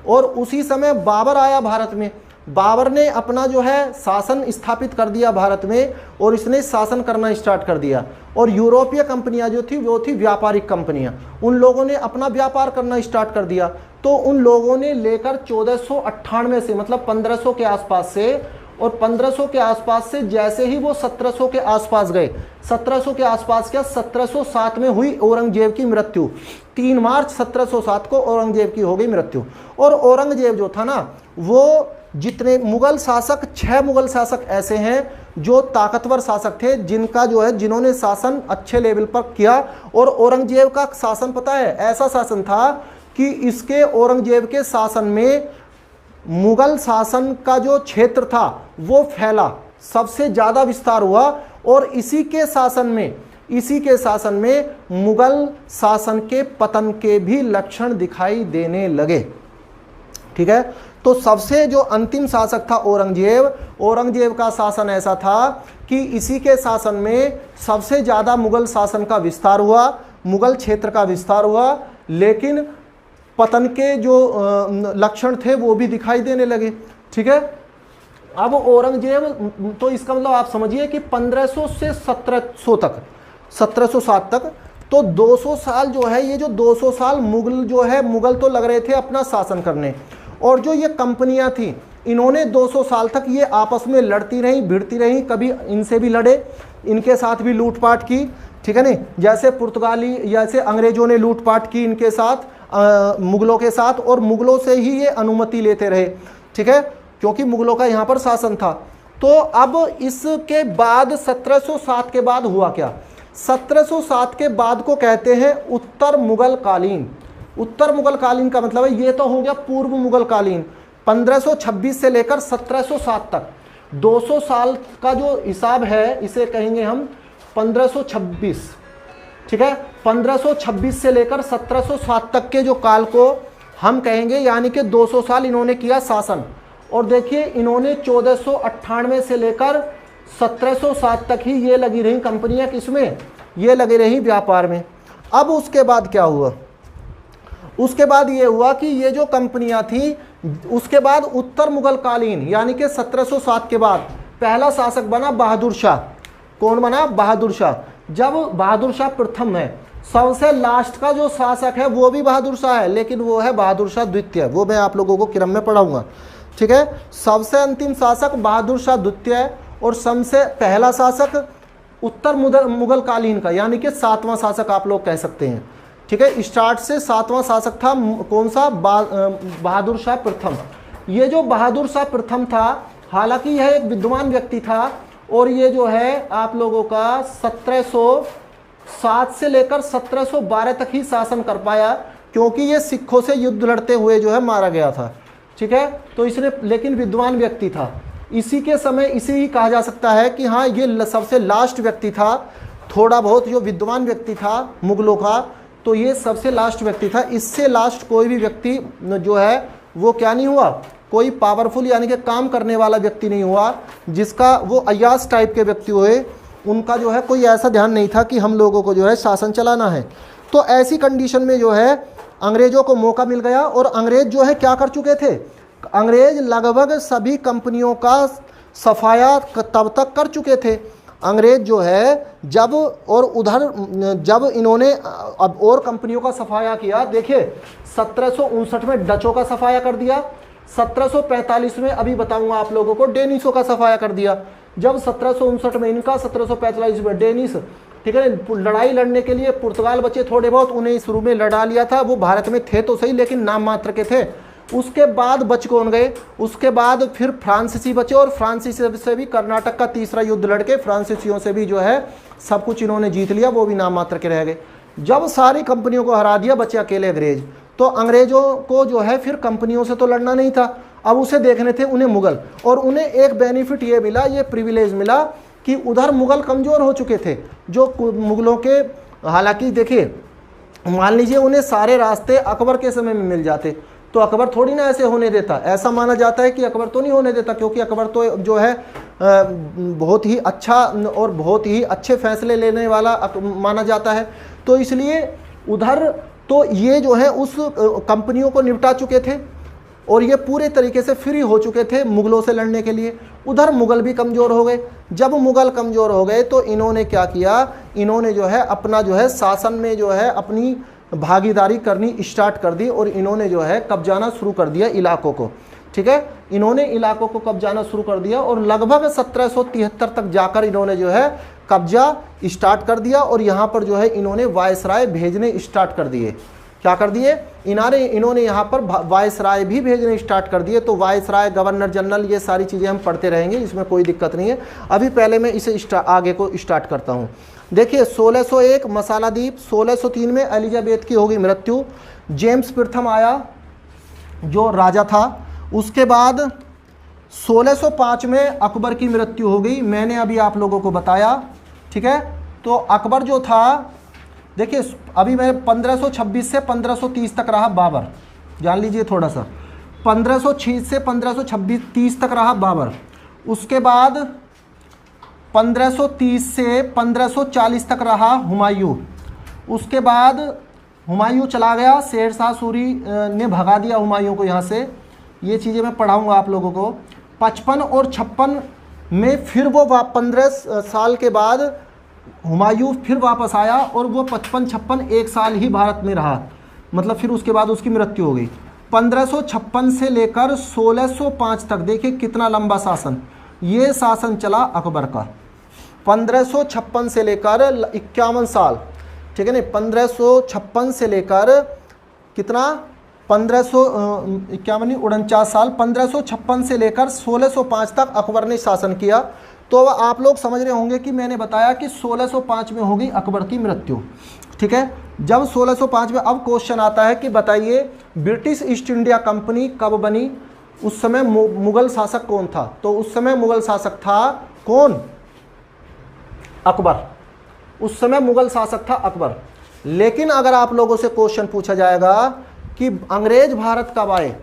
और उसी समय बाबर आया भारत में। बाबर ने अपना जो है शासन स्थापित कर दिया भारत में और इसने शासन करना स्टार्ट कर दिया। और यूरोपीय कंपनियां जो थी वो थी व्यापारिक कंपनियां, उन लोगों ने अपना व्यापार करना स्टार्ट कर दिया। तो उन लोगों ने लेकर 1498 से, मतलब 1500 के आसपास से, और 1500 के आसपास से जैसे ही वो 1700 के आसपास गए, 1700 के आसपास क्या, 1707 में हुई औरंगजेब की मृत्यु। 3 मार्च 1707 को औरंगजेब की हो गई मृत्यु। और औरंगजेब जो था ना, वो जितने मुगल शासक, 6 मुगल शासक ऐसे हैं जो ताकतवर शासक थे, जिनका जो है जिन्होंने शासन अच्छे लेवल पर किया। और औरंगजेब का शासन पता है ऐसा शासन था कि इसके औरंगजेब के शासन में मुगल शासन का जो क्षेत्र था वो फैला, सबसे ज्यादा विस्तार हुआ। और इसी के शासन में मुगल शासन के पतन के भी लक्षण दिखाई देने लगे। ठीक है, तो सबसे जो अंतिम शासक था औरंगजेब का शासन ऐसा था कि इसी के शासन में सबसे ज्यादा मुगल शासन का विस्तार हुआ, मुगल क्षेत्र का विस्तार हुआ, लेकिन पतन के जो लक्षण थे वो भी दिखाई देने लगे। ठीक है, अब औरंगजेब, तो इसका मतलब आप समझिए कि 1500 से 1700 तक, 1707 तक, तो 200 साल जो है, ये जो 200 साल मुगल तो लग रहे थे अपना शासन करने। और जो ये कंपनियां थी इन्होंने 200 साल तक ये आपस में लड़ती रही, भिड़ती रही, कभी इनसे भी लड़े, इनके साथ भी लूटपाट की। ठीक है नहीं, जैसे जैसे अंग्रेजों ने लूटपाट की इनके साथ, मुगलों के साथ, और मुगलों से ही ये अनुमति लेते रहे। ठीक है, क्योंकि मुगलों का यहाँ पर शासन था। तो अब इसके बाद 1707 के बाद हुआ क्या? 1707 के बाद को कहते हैं उत्तर मुगल कालीन। उत्तर मुगल कालीन का मतलब है, ये तो हो गया पूर्व मुगल कालीन, 1526 से लेकर 1707 तक 200 साल का जो हिसाब है इसे कहेंगे हम 1526। ठीक है, 1526 से लेकर 1707 तक के जो काल को हम कहेंगे, यानी कि 200 साल इन्होंने किया शासन। और देखिए इन्होंने 1498 से लेकर 1707 तक ही ये लगी रही कंपनियां, किसमें? ये लगी रही व्यापार में। अब उसके बाद क्या हुआ? उसके बाद ये हुआ कि ये जो कंपनियां थी, उसके बाद उत्तर मुगल कालीन यानी कि 1707 के बाद पहला शासक बना बहादुर शाह। कौन बना? बहादुर शाह। जब बहादुर शाह प्रथम है, सबसे लास्ट का जो शासक है वो भी बहादुर शाह है, लेकिन वो है बहादुर शाह द्वितीय, वो मैं आप लोगों को क्रम में पढ़ाऊंगा। ठीक है, सबसे अंतिम शासक बहादुर शाह द्वितीय और सबसे पहला शासक उत्तर मुगल कालीन का, यानी कि 7वां शासक आप लोग कह सकते हैं। ठीक है, स्टार्ट से 7वां शासक था कौन सा? बहादुर शाह प्रथम। ये जो बहादुर शाह प्रथम था, हालांकि यह एक विद्वान व्यक्ति था और ये जो है आप लोगों का 1707 से लेकर 1712 तक ही शासन कर पाया, क्योंकि ये सिखों से युद्ध लड़ते हुए जो है मारा गया था। ठीक है, तो इसने, लेकिन विद्वान व्यक्ति था। इसी के समय इसे ही कहा जा सकता है कि हाँ ये सबसे लास्ट व्यक्ति था, थोड़ा बहुत जो विद्वान व्यक्ति था मुगलों का, तो ये सबसे लास्ट व्यक्ति था। इससे लास्ट कोई भी व्यक्ति जो है वो क्या नहीं हुआ, कोई पावरफुल यानी कि काम करने वाला व्यक्ति नहीं हुआ, जिसका वो अय्याश टाइप के व्यक्ति हुए, उनका जो है कोई ऐसा ध्यान नहीं था कि हम लोगों को जो है शासन चलाना है। तो ऐसी कंडीशन में जो है अंग्रेजों को मौका मिल गया और अंग्रेज जो है क्या कर चुके थे? अंग्रेज लगभग सभी कंपनियों का सफाया तब तक कर चुके थे। अंग्रेज जो है जब इन्होंने अब और कंपनियों का सफाया किया, देखिए 1759 में डचों का सफाया कर दिया, 1745 में अभी बताऊंगा आप लोगों को डेनिसों का सफाया कर दिया। जब 1759 में इनका, 1745 में डेनिस, ठीक है ना, लड़ाई लड़ने के लिए पुर्तगाल बचे थोड़े बहुत, उन्हें शुरू में लड़ा लिया था। वो भारत में थे तो सही लेकिन नाम मात्र के थे। उसके बाद बच कौन गए, उसके बाद फिर फ्रांसीसी बचे, और फ्रांसीसी से भी कर्नाटक का तीसरा युद्ध लड़के फ्रांसीसियों से भी जो है सब कुछ इन्होंने जीत लिया, वो भी नाम मात्र के रह गए। जब सारी कंपनियों को हरा दिया, बचे अकेले अंग्रेज। तो अंग्रेजों को जो है फिर कंपनियों से तो लड़ना नहीं था, अब उसे देखने थे उन्हें मुगल। और उन्हें एक बेनिफिट ये मिला, ये प्रिविलेज मिला कि उधर मुगल कमज़ोर हो चुके थे। जो मुगलों के, हालांकि देखिए मान लीजिए उन्हें सारे रास्ते अकबर के समय में मिल जाते तो अकबर थोड़ी ना ऐसे होने देता। ऐसा माना जाता है कि अकबर तो नहीं होने देता, क्योंकि अकबर तो जो है बहुत ही अच्छा और बहुत ही अच्छे फैसले लेने वाला माना जाता है। तो इसलिए उधर तो ये जो है उस कंपनियों को निपटा चुके थे और ये पूरे तरीके से फ्री हो चुके थे मुगलों से लड़ने के लिए। उधर मुगल भी कमज़ोर हो गए। जब मुगल कमज़ोर हो गए तो इन्होंने क्या किया, इन्होंने जो है अपना जो है शासन में जो है अपनी भागीदारी करनी स्टार्ट कर दी और इन्होंने जो है कब्जाना शुरू कर दिया इलाकों को। ठीक है, इन्होंने इलाकों को कब्जाना शुरू कर दिया और लगभग 1773 तक जाकर इन्होंने जो है कब्जा स्टार्ट कर दिया। और यहाँ पर जो है इन्होंने वायसराय भेजने स्टार्ट कर दिए। क्या कर दिए, इन्होंने यहाँ पर वायसराय भी भेजने स्टार्ट कर दिए। तो वायसराय, गवर्नर जनरल, ये सारी चीज़ें हम पढ़ते रहेंगे, इसमें कोई दिक्कत नहीं है। अभी पहले मैं इसे आगे को स्टार्ट करता हूँ। देखिए 1601 मसाला द्वीप, 1603 में एलिजाबेथ की होगी मृत्यु, जेम्स प्रथम आया जो राजा था। उसके बाद 1605 में अकबर की मृत्यु हो गई, मैंने अभी आप लोगों को बताया। ठीक है, तो अकबर जो था, देखिए अभी मैं 1526 से 1530 तक रहा बाबर, जान लीजिए थोड़ा सा। 1506 से 1530 तक रहा बाबर। उसके बाद 1530 से 1540 तक रहा हुमायूं। उसके बाद हुमायूं चला गया, शेरशाह सूरी ने भगा दिया हुमायूं को यहाँ से। ये चीज़ें मैं पढ़ाऊँगा आप लोगों को। 55 और 56 में फिर वो 15 साल के बाद हुमायूं फिर वापस आया और वो 55-56 एक साल ही भारत में रहा, मतलब फिर उसके बाद उसकी मृत्यु हो गई। 1556 से लेकर 1605 तक, देखिए कितना लंबा शासन, ये शासन चला अकबर का। 1556 से लेकर 51 साल, ठीक है ना, 1556 से लेकर कितना, 1551 साल, 1556 से लेकर 1605 तक अकबर ने शासन किया। तो आप लोग समझ रहे होंगे कि मैंने बताया कि 1605 में होगी अकबर की मृत्यु। ठीक है, जब 1605 में, अब क्वेश्चन आता है कि बताइए ब्रिटिश ईस्ट इंडिया कंपनी कब बनी, उस समय मुगल शासक कौन था? तो उस समय मुगल शासक था कौन? अकबर। उस समय मुगल शासक था अकबर। लेकिन अगर आप लोगों से क्वेश्चन पूछा जाएगा कि अंग्रेज भारत कब आए,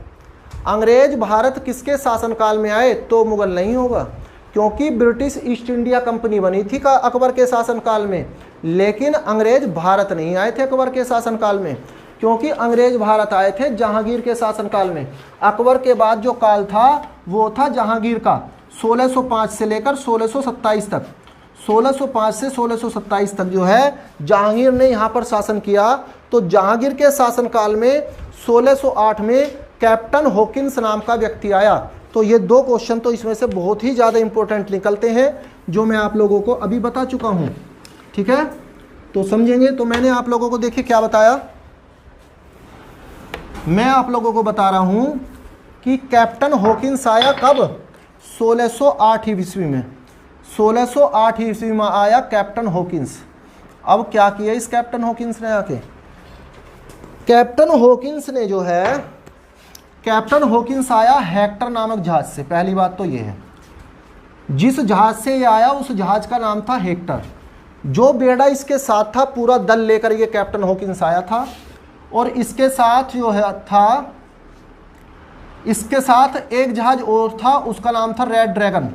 अंग्रेज भारत किसके शासनकाल में आए, तो मुगल नहीं होगा, क्योंकि ब्रिटिश ईस्ट इंडिया कंपनी बनी थी का अकबर के शासनकाल में, लेकिन अंग्रेज भारत नहीं आए थे अकबर के शासनकाल में, क्योंकि अंग्रेज भारत आए थे जहांगीर के शासनकाल में। अकबर के बाद जो काल था वो था जहांगीर का, 1605 से लेकर 1627 तक। 1605 से 1627 तक जो है जहांगीर ने यहाँ पर शासन किया। तो जहांगीर के शासनकाल में 1608 में कैप्टन हॉकिंस नाम का व्यक्ति आया। तो ये दो क्वेश्चन तो इसमें से बहुत ही ज़्यादा इंपॉर्टेंट निकलते हैं, जो मैं आप लोगों को अभी बता चुका हूँ। ठीक है, तो समझेंगे। तो मैंने आप लोगों को देखिए क्या बताया, मैं आप लोगों को बता रहा हूँ कि कैप्टन हॉकिंस आया कब, 1608 ईस्वी में। 1608 ईस्वी में आया कैप्टन हॉकिंस। अब क्या किया इस कैप्टन हॉकिंस ने आके, कैप्टन हॉकिंस ने जो है, कैप्टन हॉकिंस आया हेक्टर नामक जहाज से। पहली बात तो ये है, जिस जहाज से ये आया उस जहाज का नाम था हेक्टर। जो बेड़ा इसके साथ था, पूरा दल लेकर ये कैप्टन हॉकिंस आया था। और इसके साथ जो है था, इसके साथ एक जहाज और था, उसका नाम था रेड ड्रैगन।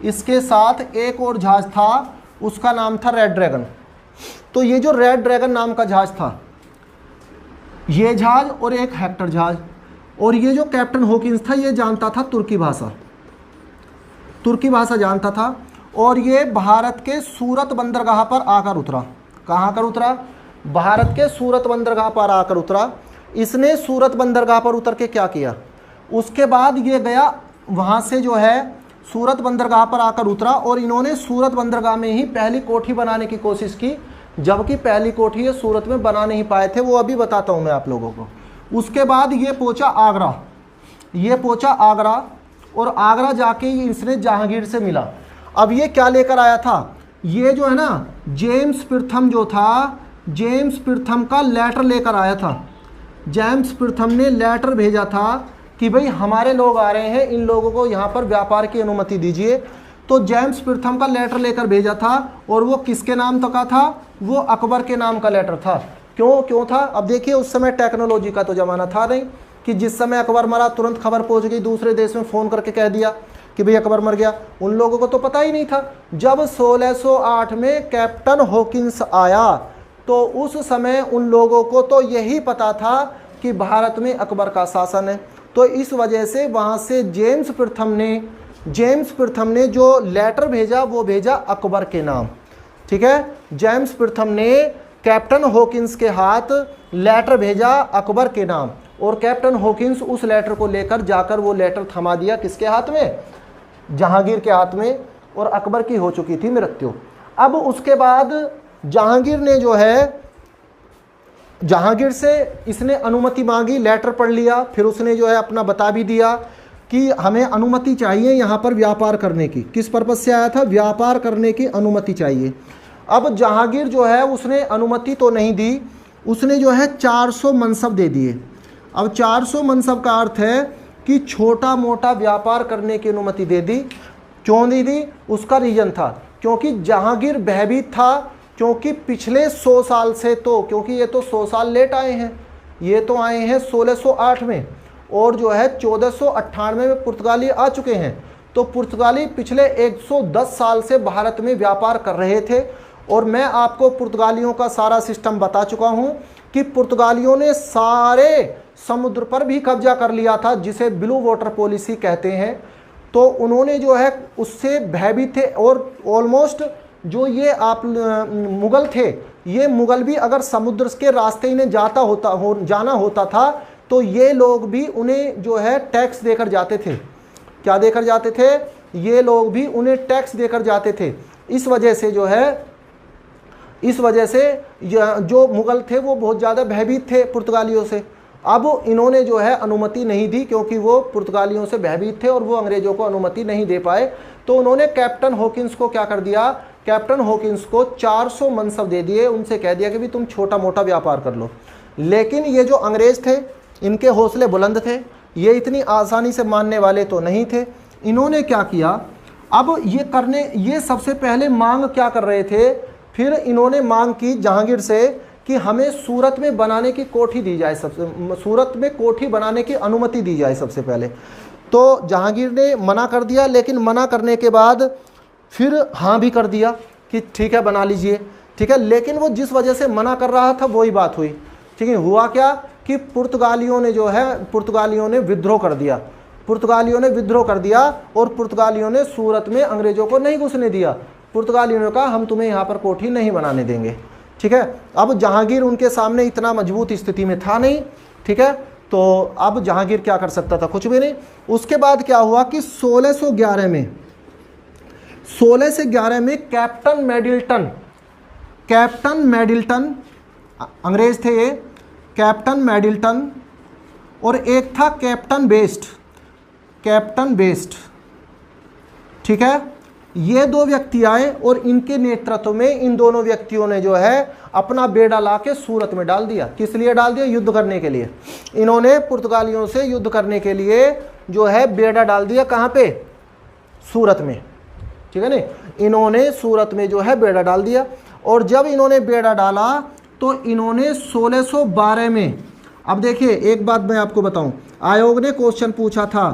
इसके साथ एक और जहाज था, उसका नाम था रेड ड्रैगन। तो ये जो रेड ड्रैगन नाम का जहाज था, ये जहाज और एक हेक्टर जहाज, और ये जो कैप्टन हॉकिंस था ये जानता था तुर्की भाषा, तुर्की भाषा जानता था। और ये भारत के सूरत बंदरगाह पर आकर उतरा। कहाँ कर उतरा? भारत के सूरत बंदरगाह पर आकर उतरा। इसने सूरत बंदरगाह पर उतर के क्या किया, उसके बाद ये गया वहाँ से जो है सूरत बंदरगाह पर आकर उतरा और इन्होंने सूरत बंदरगाह में ही पहली कोठी बनाने की कोशिश की, जबकि पहली कोठी ये सूरत में बना नहीं पाए थे, वो अभी बताता हूँ मैं आप लोगों को। उसके बाद ये पहुँचा आगरा, ये पहुँचा आगरा और आगरा जाके इसने जहांगीर से मिला। अब ये क्या लेकर आया था, ये जो है ना जेम्स प्रथम जो था, जेम्स प्रथम का लेटर लेकर आया था। जेम्स प्रथम ने लेटर भेजा था कि भाई हमारे लोग आ रहे हैं, इन लोगों को यहाँ पर व्यापार की अनुमति दीजिए। तो जेम्स प्रथम का लेटर लेकर भेजा था और वो किसके नाम तक का था, वो अकबर के नाम का लेटर था। क्यों था, अब देखिए उस समय टेक्नोलॉजी का तो ज़माना था नहीं कि जिस समय अकबर मरा तुरंत खबर पहुँच गई, दूसरे देश में फ़ोन करके कह दिया कि भाई अकबर मर गया। उन लोगों को तो पता ही नहीं था। जब 1608 में कैप्टन हॉकिंस आया तो उस समय उन लोगों को तो यही पता था कि भारत में अकबर का शासन है। तो इस वजह से वहाँ से जेम्स प्रथम ने जो लेटर भेजा वो भेजा अकबर के नाम, ठीक है। जेम्स प्रथम ने कैप्टन हॉकिंस के हाथ लेटर भेजा अकबर के नाम और कैप्टन हॉकिंस उस लेटर को लेकर जाकर वो लेटर थमा दिया किसके हाथ में, जहांगीर के हाथ में, और अकबर की हो चुकी थी मृत्यु। अब उसके बाद जहांगीर ने जो है, जहांगीर से इसने अनुमति मांगी, लेटर पढ़ लिया, फिर उसने जो है अपना बता भी दिया कि हमें अनुमति चाहिए यहाँ पर व्यापार करने की। किस पर्पज़ से आया था, व्यापार करने की अनुमति चाहिए। अब जहांगीर जो है उसने अनुमति तो नहीं दी, उसने जो है 400 मनसब दे दिए। अब 400 मनसब का अर्थ है कि छोटा मोटा व्यापार करने की अनुमति दे दी। क्यों दी थी, उसका रीज़न था क्योंकि जहांगीर भयभीत था, क्योंकि पिछले 100 साल से तो, क्योंकि ये तो 100 साल लेट आए हैं, ये तो आए हैं 1608 में और जो है 1498 में पुर्तगाली आ चुके हैं। तो पुर्तगाली पिछले 110 साल से भारत में व्यापार कर रहे थे और मैं आपको पुर्तगालियों का सारा सिस्टम बता चुका हूँ कि पुर्तगालियों ने सारे समुद्र पर भी कब्जा कर लिया था, जिसे ब्लू वाटर पॉलिसी कहते हैं। तो उन्होंने जो है उससे भयभीत थे और ऑलमोस्ट जो ये आप मुग़ल थे, ये मुग़ल भी अगर समुद्र के रास्ते इन्हें जाना होता था तो ये लोग भी उन्हें जो है टैक्स देकर जाते थे। क्या देकर जाते थे, ये लोग भी उन्हें टैक्स देकर जाते थे। इस वजह से जो है, इस वजह से जो मुग़ल थे वो बहुत ज़्यादा भयभीत थे पुर्तगालियों से। अब इन्होंने जो है अनुमति नहीं दी क्योंकि वो पुर्तगालियों से भयभीत थे और वो अंग्रेज़ों को अनुमति नहीं दे पाए। तो उन्होंने कैप्टन हॉकिंस को क्या कर दिया, कैप्टन हॉकिंस को 400 मनसब दे दिए, उनसे कह दिया कि भी तुम छोटा मोटा व्यापार कर लो। लेकिन ये जो अंग्रेज़ थे इनके हौसले बुलंद थे, ये इतनी आसानी से मानने वाले तो नहीं थे। इन्होंने क्या किया, अब ये सबसे पहले मांग क्या कर रहे थे, फिर इन्होंने मांग की जहांगीर से कि हमें सूरत में बनाने की कोठी दी जाए, सूरत में कोठी बनाने की अनुमति दी जाए सबसे पहले। तो जहांगीर ने मना कर दिया, लेकिन मना करने के बाद फिर हाँ भी कर दिया कि ठीक है बना लीजिए, ठीक है। लेकिन वो जिस वजह से मना कर रहा था वही बात हुई, ठीक है। हुआ क्या कि पुर्तगालियों ने विद्रोह कर दिया, पुर्तगालियों ने विद्रोह कर दिया और पुर्तगालियों ने सूरत में अंग्रेज़ों को नहीं घुसने दिया। पुर्तगालियों ने कहा हम तुम्हें यहाँ पर कोठी नहीं बनाने देंगे, ठीक है। अब जहांगीर उनके सामने इतना मजबूत स्थिति में था नहीं, ठीक है। तो अब जहांगीर क्या कर सकता था, कुछ भी नहीं। उसके बाद क्या हुआ कि 1611 में कैप्टन मेडिल्टन अंग्रेज थे ये, कैप्टन मेडिल्टन और एक था कैप्टन बेस्ट, ठीक है। ये दो व्यक्ति आए और इनके नेतृत्व में इन दोनों व्यक्तियों ने जो है अपना बेड़ा ला के सूरत में डाल दिया। किस लिए डाल दिया, युद्ध करने के लिए। इन्होंने पुर्तगालियों से युद्ध करने के लिए जो है बेड़ा डाल दिया, कहाँ पे, सूरत में, ठीक है ना। इन्होंने सूरत में जो है बेड़ा डाल दिया और जब इन्होंने बेड़ा डाला तो इन्होंने 1612 में, अब देखिए एक बात मैं आपको बताऊं, आयोग ने क्वेश्चन पूछा था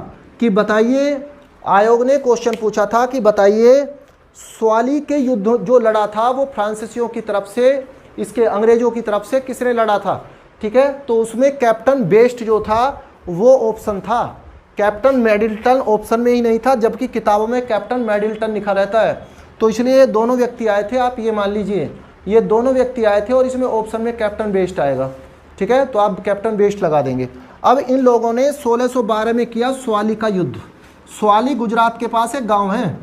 कि बताइए स्वाली के युद्ध जो लड़ा था वो फ्रांसीसियों की तरफ से, इसके अंग्रेजों की तरफ से किसने लड़ा था, ठीक है। तो उसमें कैप्टन बेस्ट जो था वो ऑप्शन था, कैप्टन मेडिल्टन ऑप्शन में ही नहीं था, जबकि किताबों में कैप्टन मेडिल्टन लिखा रहता है। तो इसलिए ये दोनों व्यक्ति आए थे, आप ये मान लीजिए ये दोनों व्यक्ति आए थे और इसमें ऑप्शन में कैप्टन बेस्ट आएगा, ठीक है। तो आप कैप्टन बेस्ट लगा देंगे। अब इन लोगों ने 1612 में किया स्वाली का युद्ध। स्वाली गुजरात के पास एक गांव है,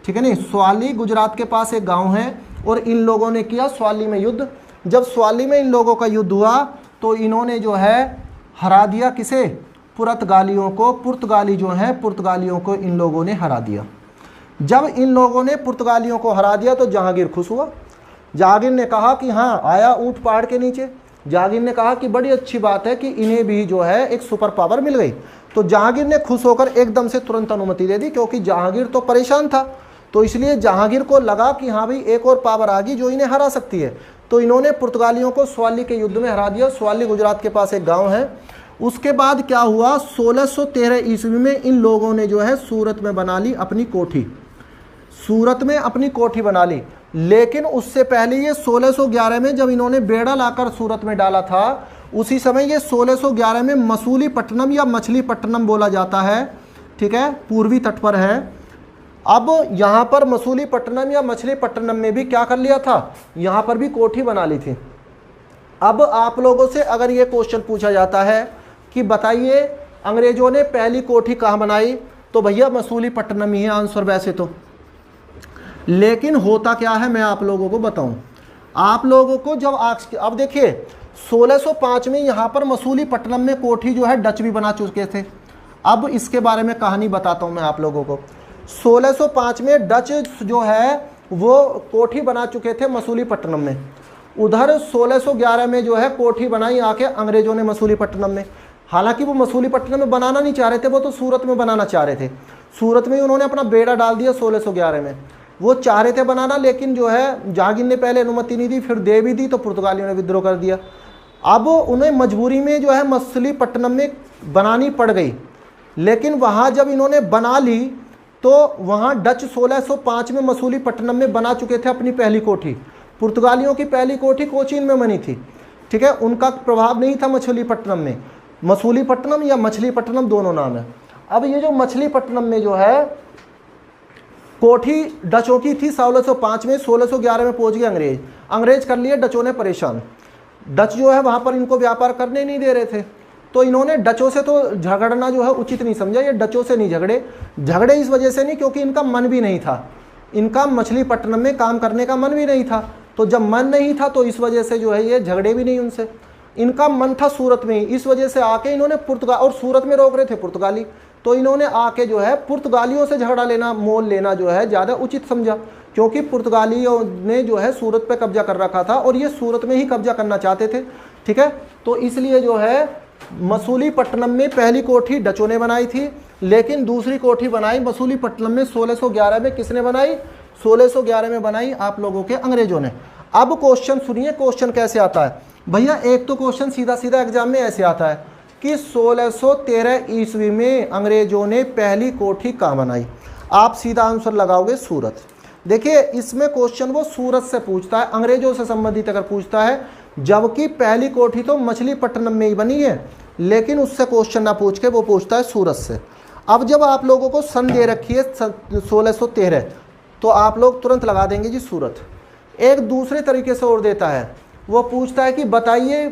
ठीक है नहीं, स्वाली गुजरात के पास एक गांव है और इन लोगों ने किया स्वाली में युद्ध। जब स्वाली में इन लोगों का युद्ध हुआ तो इन्होंने जो है हरा दिया किसे, पुर्तगालियों को। पुर्तगाली जो है, पुर्तगालियों को इन लोगों ने हरा दिया। जब इन लोगों ने पुर्तगालियों को हरा दिया तो जहांगीर खुश हुआ। जहांगीर ने कहा कि हाँ, आया ऊंट पहाड़ के नीचे। जहांगीर ने कहा कि बड़ी अच्छी बात है कि इन्हें भी जो है एक सुपर पावर मिल गई। तो जहांगीर ने खुश होकर एकदम से तुरंत अनुमति दे दी, क्योंकि जहांगीर तो परेशान था। तो इसलिए जहांगीर को लगा कि हाँ भाई, एक और पावर आ गई जो इन्हें हरा सकती है। तो इन्होंने पुर्तगालियों को स्वाली के युद्ध में हरा दिया। स्वाली गुजरात के पास एक गाँव है। उसके बाद क्या हुआ, 1613 ईस्वी में इन लोगों ने जो है सूरत में बना ली अपनी कोठी। सूरत में अपनी कोठी बना ली। लेकिन उससे पहले ये 1611 में जब इन्होंने बेड़ा लाकर सूरत में डाला था, उसी समय ये 1611 में मसूलीपट्टनम या मछलीपट्टनम बोला जाता है, ठीक है, पूर्वी तट पर है। अब यहाँ पर मसूलीपट्टनम या मछलीपट्टनम में भी क्या कर लिया था, यहाँ पर भी कोठी बना ली थी। अब आप लोगों से अगर ये क्वेश्चन पूछा जाता है कि बताइए अंग्रेजों ने पहली कोठी कहाँ बनाई, तो भैया मसूलीपट्टनम ही है आंसर वैसे तो। लेकिन होता क्या है मैं आप लोगों को बताऊं। आप लोगों को जब अब देखिए 1605 में यहाँ पर मसूलीपट्टनम में कोठी जो है डच भी बना चुके थे। अब इसके बारे में कहानी बताता हूँ मैं आप लोगों को। 1605 में डच जो है वो कोठी बना चुके थे मसूलीपट्टनम में। उधर 1611 में जो है कोठी बनाई आके अंग्रेजों ने मसूलीपट्टनम में। हालांकि वो मसूलीपट्टनम में बनाना नहीं चाह रहे थे, वो तो सूरत में बनाना चाह रहे थे। सूरत में ही उन्होंने अपना बेड़ा डाल दिया 1611 में। वो चाह रहे थे बनाना, लेकिन जो है जहांगीर ने पहले अनुमति नहीं दी, फिर दे भी दी तो पुर्तगालियों ने विद्रोह कर दिया। अब उन्हें मजबूरी में जो है मछलीपट्टनम में बनानी पड़ गई। लेकिन वहाँ जब इन्होंने बना ली तो वहाँ डच 1605 में मसूलीपट्टनम में बना चुके थे अपनी पहली कोठी। पुर्तगालियों की पहली कोठी कोचीन में बनी थी, ठीक है, उनका प्रभाव नहीं था मछलीपट्टनम में। मसूलीपट्टनम या मछलीपट्टनम दोनों नाम है। अब ये जो मछलीपट्टनम में जो है कोठी डचों की थी 1605 में, 1611 में पहुंच गए अंग्रेज कर लिए डचों ने परेशान। डच जो है वहाँ पर इनको व्यापार करने नहीं दे रहे थे। तो इन्होंने डचों से तो झगड़ना जो है उचित नहीं समझा। ये डचों से नहीं झगड़े इस वजह से नहीं क्योंकि इनका मन भी नहीं था, इनका मछलीपट्टनम में काम करने का मन भी नहीं था। तो जब मन नहीं था तो इस वजह से जो है ये झगड़े भी नहीं उनसे। इनका मन था सूरत में ही, इस वजह से आके इन्होंने पुर्तगाल, और सूरत में रोक रहे थे पुर्तगाली, तो इन्होंने आके जो है पुर्तगालियों से झगड़ा लेना, मोल लेना जो है ज़्यादा उचित समझा। क्योंकि पुर्तगालियों ने जो है सूरत पे कब्जा कर रखा था और ये सूरत में ही कब्जा करना चाहते थे, ठीक है। तो इसलिए जो है मसूलीपट्टनम में पहली कोठी डचों ने बनाई थी, लेकिन दूसरी कोठी बनाई मसूलीपट्टनम में 1611 में किसने बनाई, 1611 में बनाई आप लोगों के अंग्रेजों ने। अब क्वेश्चन सुनिए, क्वेश्चन कैसे आता है भैया। एक तो क्वेश्चन सीधा सीधा एग्जाम में ऐसे आता है कि 1613 ईस्वी में अंग्रेजों ने पहली कोठी कहाँ बनाई। आप सीधा आंसर लगाओगे सूरत। देखिए इसमें क्वेश्चन वो सूरत से पूछता है, अंग्रेजों से संबंधित अगर पूछता है, जबकि पहली कोठी तो मछलीपट्टनम में ही बनी है, लेकिन उससे क्वेश्चन ना पूछ के वो पूछता है सूरत से। अब जब आप लोगों को सन दे रखी है 1613, तो आप लोग तुरंत लगा देंगे जी सूरत। एक दूसरे तरीके से और देता है, वो पूछता है कि बताइए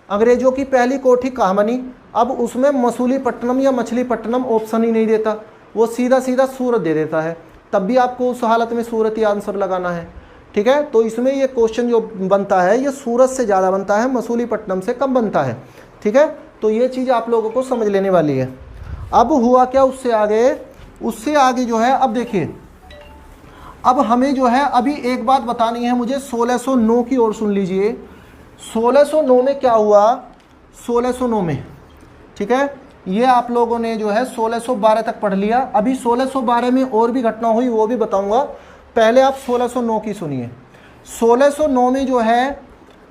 अंग्रेजों की पहली कोठी कहाँ बनी। अब उसमें मसूलीपट्टनम या मछलीपट्टनम ऑप्शन ही नहीं देता, वो सीधा सीधा सूरत दे देता है। तब भी आपको उस हालत में सूरत ही आंसर लगाना है, ठीक है। तो इसमें ये क्वेश्चन जो बनता है ये सूरत से ज़्यादा बनता है, मसूलीपट्टनम से कम बनता है, ठीक है। तो ये चीज़ आप लोगों को समझ लेने वाली है। अब हुआ क्या उससे आगे जो है, अब देखिए अब हमें जो है अभी एक बात बतानी है मुझे 1609 की ओर सुन लीजिए। 1609 में क्या हुआ, 1609 में, ठीक है, ये आप लोगों ने जो है 1612 तक पढ़ लिया। अभी 1612 में और भी घटना हुई वो भी बताऊंगा, पहले आप 1609 की सुनिए। 1609 में जो है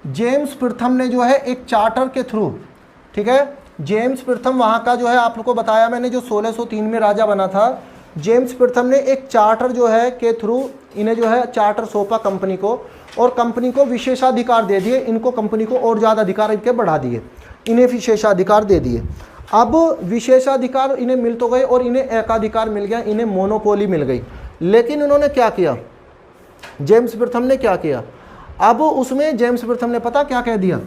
जेम्स प्रथम ने जो है एक चार्टर के थ्रू, ठीक है, जेम्स प्रथम वहाँ का जो है आप लोग को बताया मैंने जो 1603 में राजा बना था, जेम्स प्रथम ने एक चार्टर जो है के थ्रू इन्हें जो है चार्टर सौंपा कंपनी को, और कंपनी को विशेषाधिकार दे दिए, इनको कंपनी को और ज़्यादा अधिकार इनके बढ़ा दिए, इन्हें विशेषाधिकार दे दिए। अब विशेषाधिकार इन्हें मिल तो गए और इन्हें एकाधिकार मिल गया, इन्हें मोनोपोली मिल गई। लेकिन उन्होंने क्या किया, जेम्स प्रथम ने क्या किया, अब उसमें जेम्स प्रथम ने पता क्या कह दिया,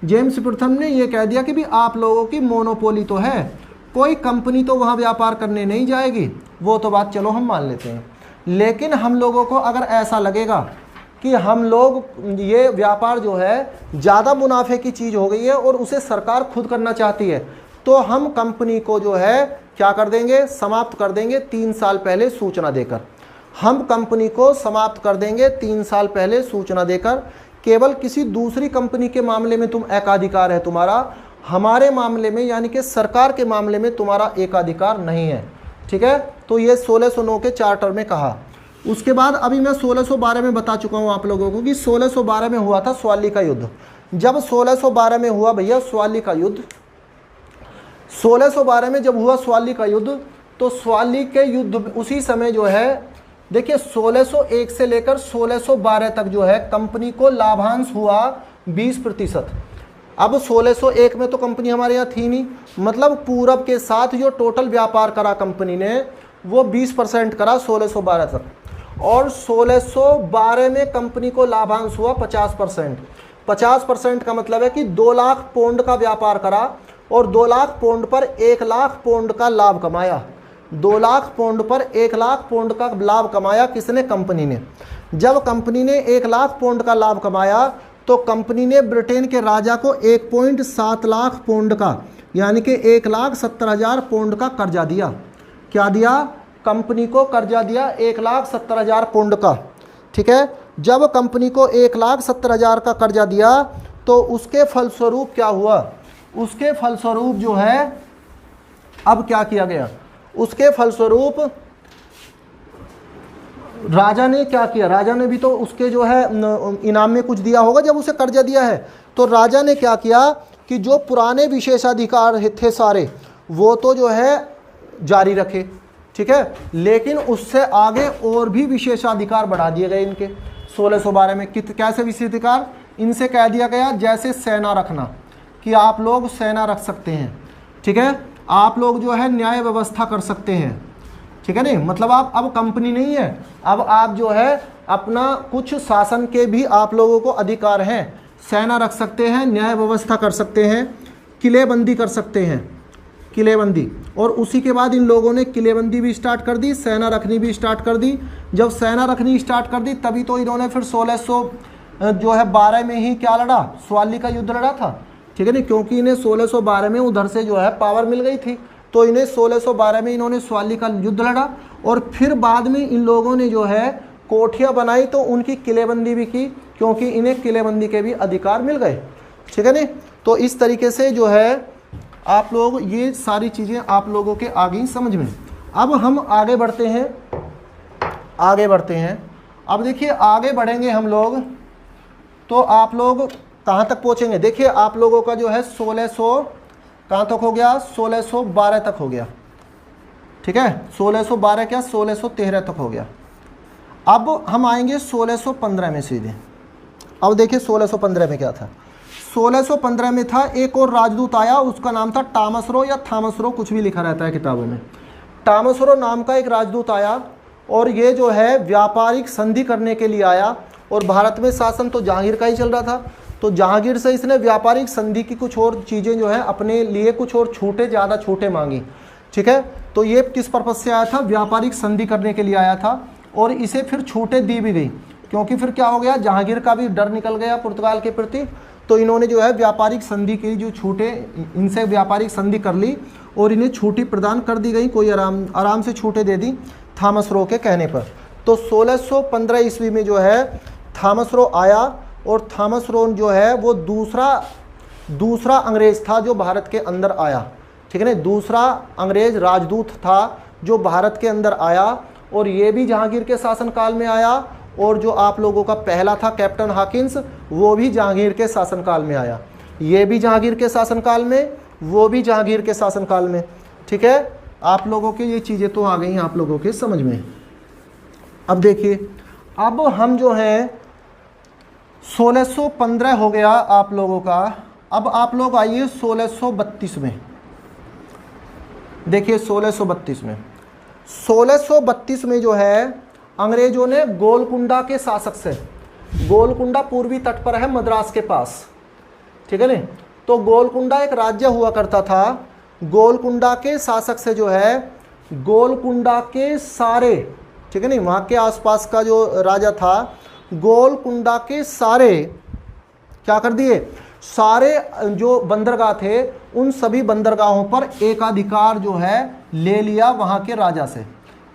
जेम्स प्रथम ने ये कह दिया कि भी आप लोगों की मोनोपोली तो है, कोई कंपनी तो वहाँ व्यापार करने नहीं जाएगी, वो तो बात चलो हम मान लेते हैं। लेकिन हम लोगों को अगर ऐसा लगेगा कि हम लोग ये व्यापार जो है ज़्यादा मुनाफे की चीज़ हो गई है और उसे सरकार खुद करना चाहती है, तो हम कंपनी को जो है क्या कर देंगे, समाप्त कर देंगे 3 साल पहले सूचना देकर। हम कंपनी को समाप्त कर देंगे 3 साल पहले सूचना देकर। केवल किसी दूसरी कंपनी के मामले में तुम एकाधिकार है तुम्हारा, हमारे मामले में यानी कि सरकार के मामले में तुम्हारा एकाधिकार नहीं है। ठीक है, तो ये 1609 के चार्टर में कहा। उसके बाद अभी मैं 1612 में बता चुका हूँ आप लोगों को कि 1612 में हुआ था स्वाली का युद्ध। जब 1612 में हुआ भैया स्वाली का युद्ध, 1612 में जब हुआ स्वाली का युद्ध, तो स्वाली के युद्ध उसी समय जो है देखिए 1601 से लेकर 1612 तक जो है कंपनी को लाभांश हुआ 20%। अब 1601 में तो कंपनी हमारे यहाँ थी नहीं, मतलब पूरब के साथ जो टोटल व्यापार करा कंपनी ने वो 20% करा 1612 तक, और 1612 में कंपनी को लाभांश हुआ 50%। 50% का मतलब है कि 2 लाख पौंड का व्यापार करा और 2 लाख पौंड पर 1 लाख पौंड का लाभ कमाया। 2 लाख पौंड पर 1 लाख पौंड का लाभ कमाया किसने, कंपनी ने। जब कंपनी ने 1 लाख पौंड का लाभ कमाया तो कंपनी ने ब्रिटेन के राजा को 1.7 लाख पौंड का यानी कि 1,70,000 पौंड का कर्जा दिया। क्या दिया, कंपनी को कर्जा दिया 1,70,000 पौंड का। ठीक है, जब कंपनी को 1,70,000 का कर्जा दिया तो उसके फलस्वरूप क्या हुआ, उसके फलस्वरूप जो है अब क्या किया गया, उसके फलस्वरूप राजा ने क्या किया, राजा ने भी तो उसके जो है इनाम में कुछ दिया होगा जब उसे कर्जा दिया है। तो राजा ने क्या किया कि जो पुराने विशेषाधिकार थे सारे वो तो जो है जारी रखे, ठीक है, लेकिन उससे आगे और भी विशेषाधिकार बढ़ा दिए गए इनके 1612 में। कैसे विशेषाधिकार, इनसे कह दिया गया जैसे सेना रखना, कि आप लोग सेना रख सकते हैं, ठीक है, आप लोग जो है न्याय व्यवस्था कर सकते हैं, ठीक है, नहीं मतलब आप अब कंपनी नहीं है, अब आप जो है अपना कुछ शासन के भी आप लोगों को अधिकार हैं, सेना रख सकते हैं, न्याय व्यवस्था कर सकते हैं, किलेबंदी कर सकते हैं, किलेबंदी। और उसी के बाद इन लोगों ने किलेबंदी भी स्टार्ट कर दी, सेना रखनी भी स्टार्ट कर दी। जब सेना रखनी स्टार्ट कर दी तभी तो इन्होंने फिर 1612 में ही क्या लड़ा, स्वाली का युद्ध लड़ा था, ठीक है नहीं, क्योंकि इन्हें 1612 में उधर से जो है पावर मिल गई थी, तो इन्हें 1612 में इन्होंने स्वाली का युद्ध लड़ा। और फिर बाद में इन लोगों ने जो है कोठियाँ बनाई तो उनकी किलेबंदी भी की, क्योंकि इन्हें किलेबंदी के भी अधिकार मिल गए, ठीक है नहीं। तो इस तरीके से जो है आप लोग ये सारी चीज़ें आप लोगों के आ गई समझ में। अब हम आगे बढ़ते हैं, आगे बढ़ते हैं। अब देखिए आगे बढ़ेंगे हम लोग तो आप लोग कहाँ तक पहुँचेंगे, देखिए आप लोगों का जो है 1600 कहाँ तक हो गया, 1612 तक हो गया, ठीक है, 1612 क्या 1613 तक हो गया। अब हम आएंगे 1615 में सीधे। अब देखिए 1615 में क्या था, 1615 में था एक और राजदूत आया, उसका नाम था टॉमस रो या थॉमस रो, कुछ भी लिखा रहता है किताबों में। टॉमस रो नाम का एक राजदूत आया और ये जो है व्यापारिक संधि करने के लिए आया, और भारत में शासन तो जहांगीर का ही चल रहा था, तो जहांगीर से इसने व्यापारिक संधि की कुछ और चीज़ें जो है अपने लिए कुछ और छूटे, ज़्यादा छूटे मांगी, ठीक है। तो ये किस पर्पज़ से आया था, व्यापारिक संधि करने के लिए आया था, और इसे फिर छूटे दी भी गई, क्योंकि फिर क्या हो गया, जहांगीर का भी डर निकल गया पुर्तगाल के प्रति, तो इन्होंने जो है व्यापारिक संधि की जो छूटे, इनसे व्यापारिक संधि कर ली और इन्हें छूटी प्रदान कर दी गई, कोई आराम से छूटे दे दी थॉमस रो के कहने पर। तो 1615 ईस्वी में जो है थॉमस रो आया, और थॉमस रो जो है वो दूसरा अंग्रेज था जो भारत के अंदर आया, ठीक है ना, दूसरा अंग्रेज राजदूत था जो भारत के अंदर आया, और ये भी जहांगीर के शासनकाल में आया, और जो आप लोगों का पहला था कैप्टन हॉकिंस वो भी जहांगीर के शासनकाल में आया, ये भी जहांगीर के शासनकाल में, वो भी जहांगीर के शासनकाल में, ठीक है। आप लोगों के ये चीज़ें तो आ गई हैं आप लोगों के समझ में। अब देखिए अब हम जो हैं 1615 हो गया आप लोगों का, अब आप लोग आइए 1632 में। देखिए 1632 में, 1632 में जो है अंग्रेजों ने गोलकुंडा के शासक से, गोलकुंडा पूर्वी तट पर है मद्रास के पास, ठीक है नहीं। तो गोलकुंडा एक राज्य हुआ करता था। गोलकुंडा के शासक से जो है, गोलकुंडा के सारे, ठीक है नहीं, वहाँ के आसपास का जो राजा था, गोलकुंडा के सारे क्या कर दिए, सारे जो बंदरगाह थे उन सभी बंदरगाहों पर एकाधिकार जो है ले लिया वहाँ के राजा से,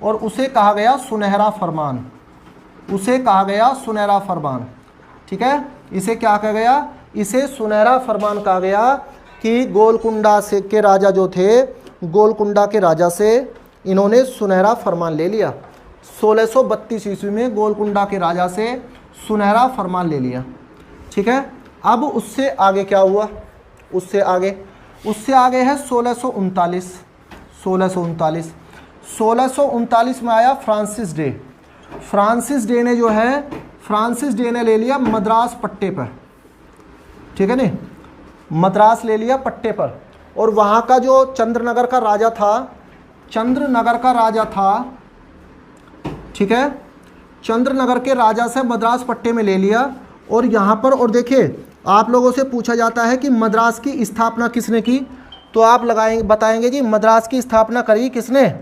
और उसे कहा गया सुनहरा फरमान। उसे कहा गया सुनहरा फरमान, ठीक है। इसे क्या कहा गया, इसे सुनहरा फरमान कहा गया कि गोलकुंडा से के राजा जो थे, गोलकुंडा के राजा से इन्होंने सुनहरा फरमान ले लिया। 1632 ईस्वी में गोलकुंडा के राजा से सुनहरा फरमान ले लिया, ठीक है। अब उससे आगे क्या हुआ, उससे आगे है 1639। 1639 में आया फ्रांसिस डे। फ्रांसिस डे ने जो है, फ्रांसिस डे ने ले लिया मद्रास पट्टे पर, ठीक है नहीं, मद्रास ले लिया पट्टे पर। और वहाँ का जो चंद्रनगर का राजा था, ठीक है, चंद्रनगर के राजा से मद्रास पट्टे में ले लिया। और यहाँ पर, और देखिए आप लोगों से पूछा जाता है कि मद्रास की स्थापना किसने की, तो आप बताएंगे जी मद्रास की स्थापना करी किसने,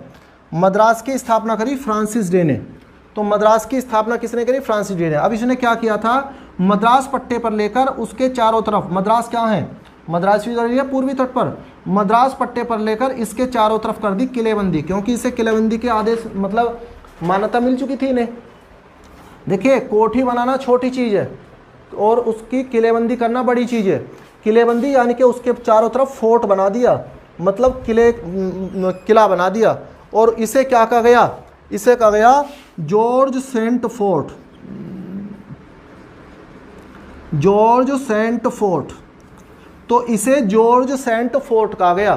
मद्रास की स्थापना करी फ्रांसिस डे ने। तो मद्रास की स्थापना किसने करी, फ्रांसिस डे ने। अब इसने क्या किया था, मद्रास पट्टे पर लेकर उसके चारों तरफ, मद्रास क्या है, मद्रास पूर्वी तट पर, मद्रास पट्टे पर लेकर इसके चारों तरफ कर दी किलेबंदी, क्योंकि इसे किलेबंदी के आदेश मतलब मान्यता मिल चुकी थी इन्हें। देखिए कोठी बनाना छोटी चीज़ है और उसकी किलेबंदी करना बड़ी चीज़ है। किलेबंदी यानी कि उसके चारों तरफ फोर्ट बना दिया, मतलब किला बना दिया। और इसे क्या कहा गया, इसे कहा गया George Saint Fort. George Saint Fort, तो इसे जॉर्ज सेंट फोर्ट कहा गया,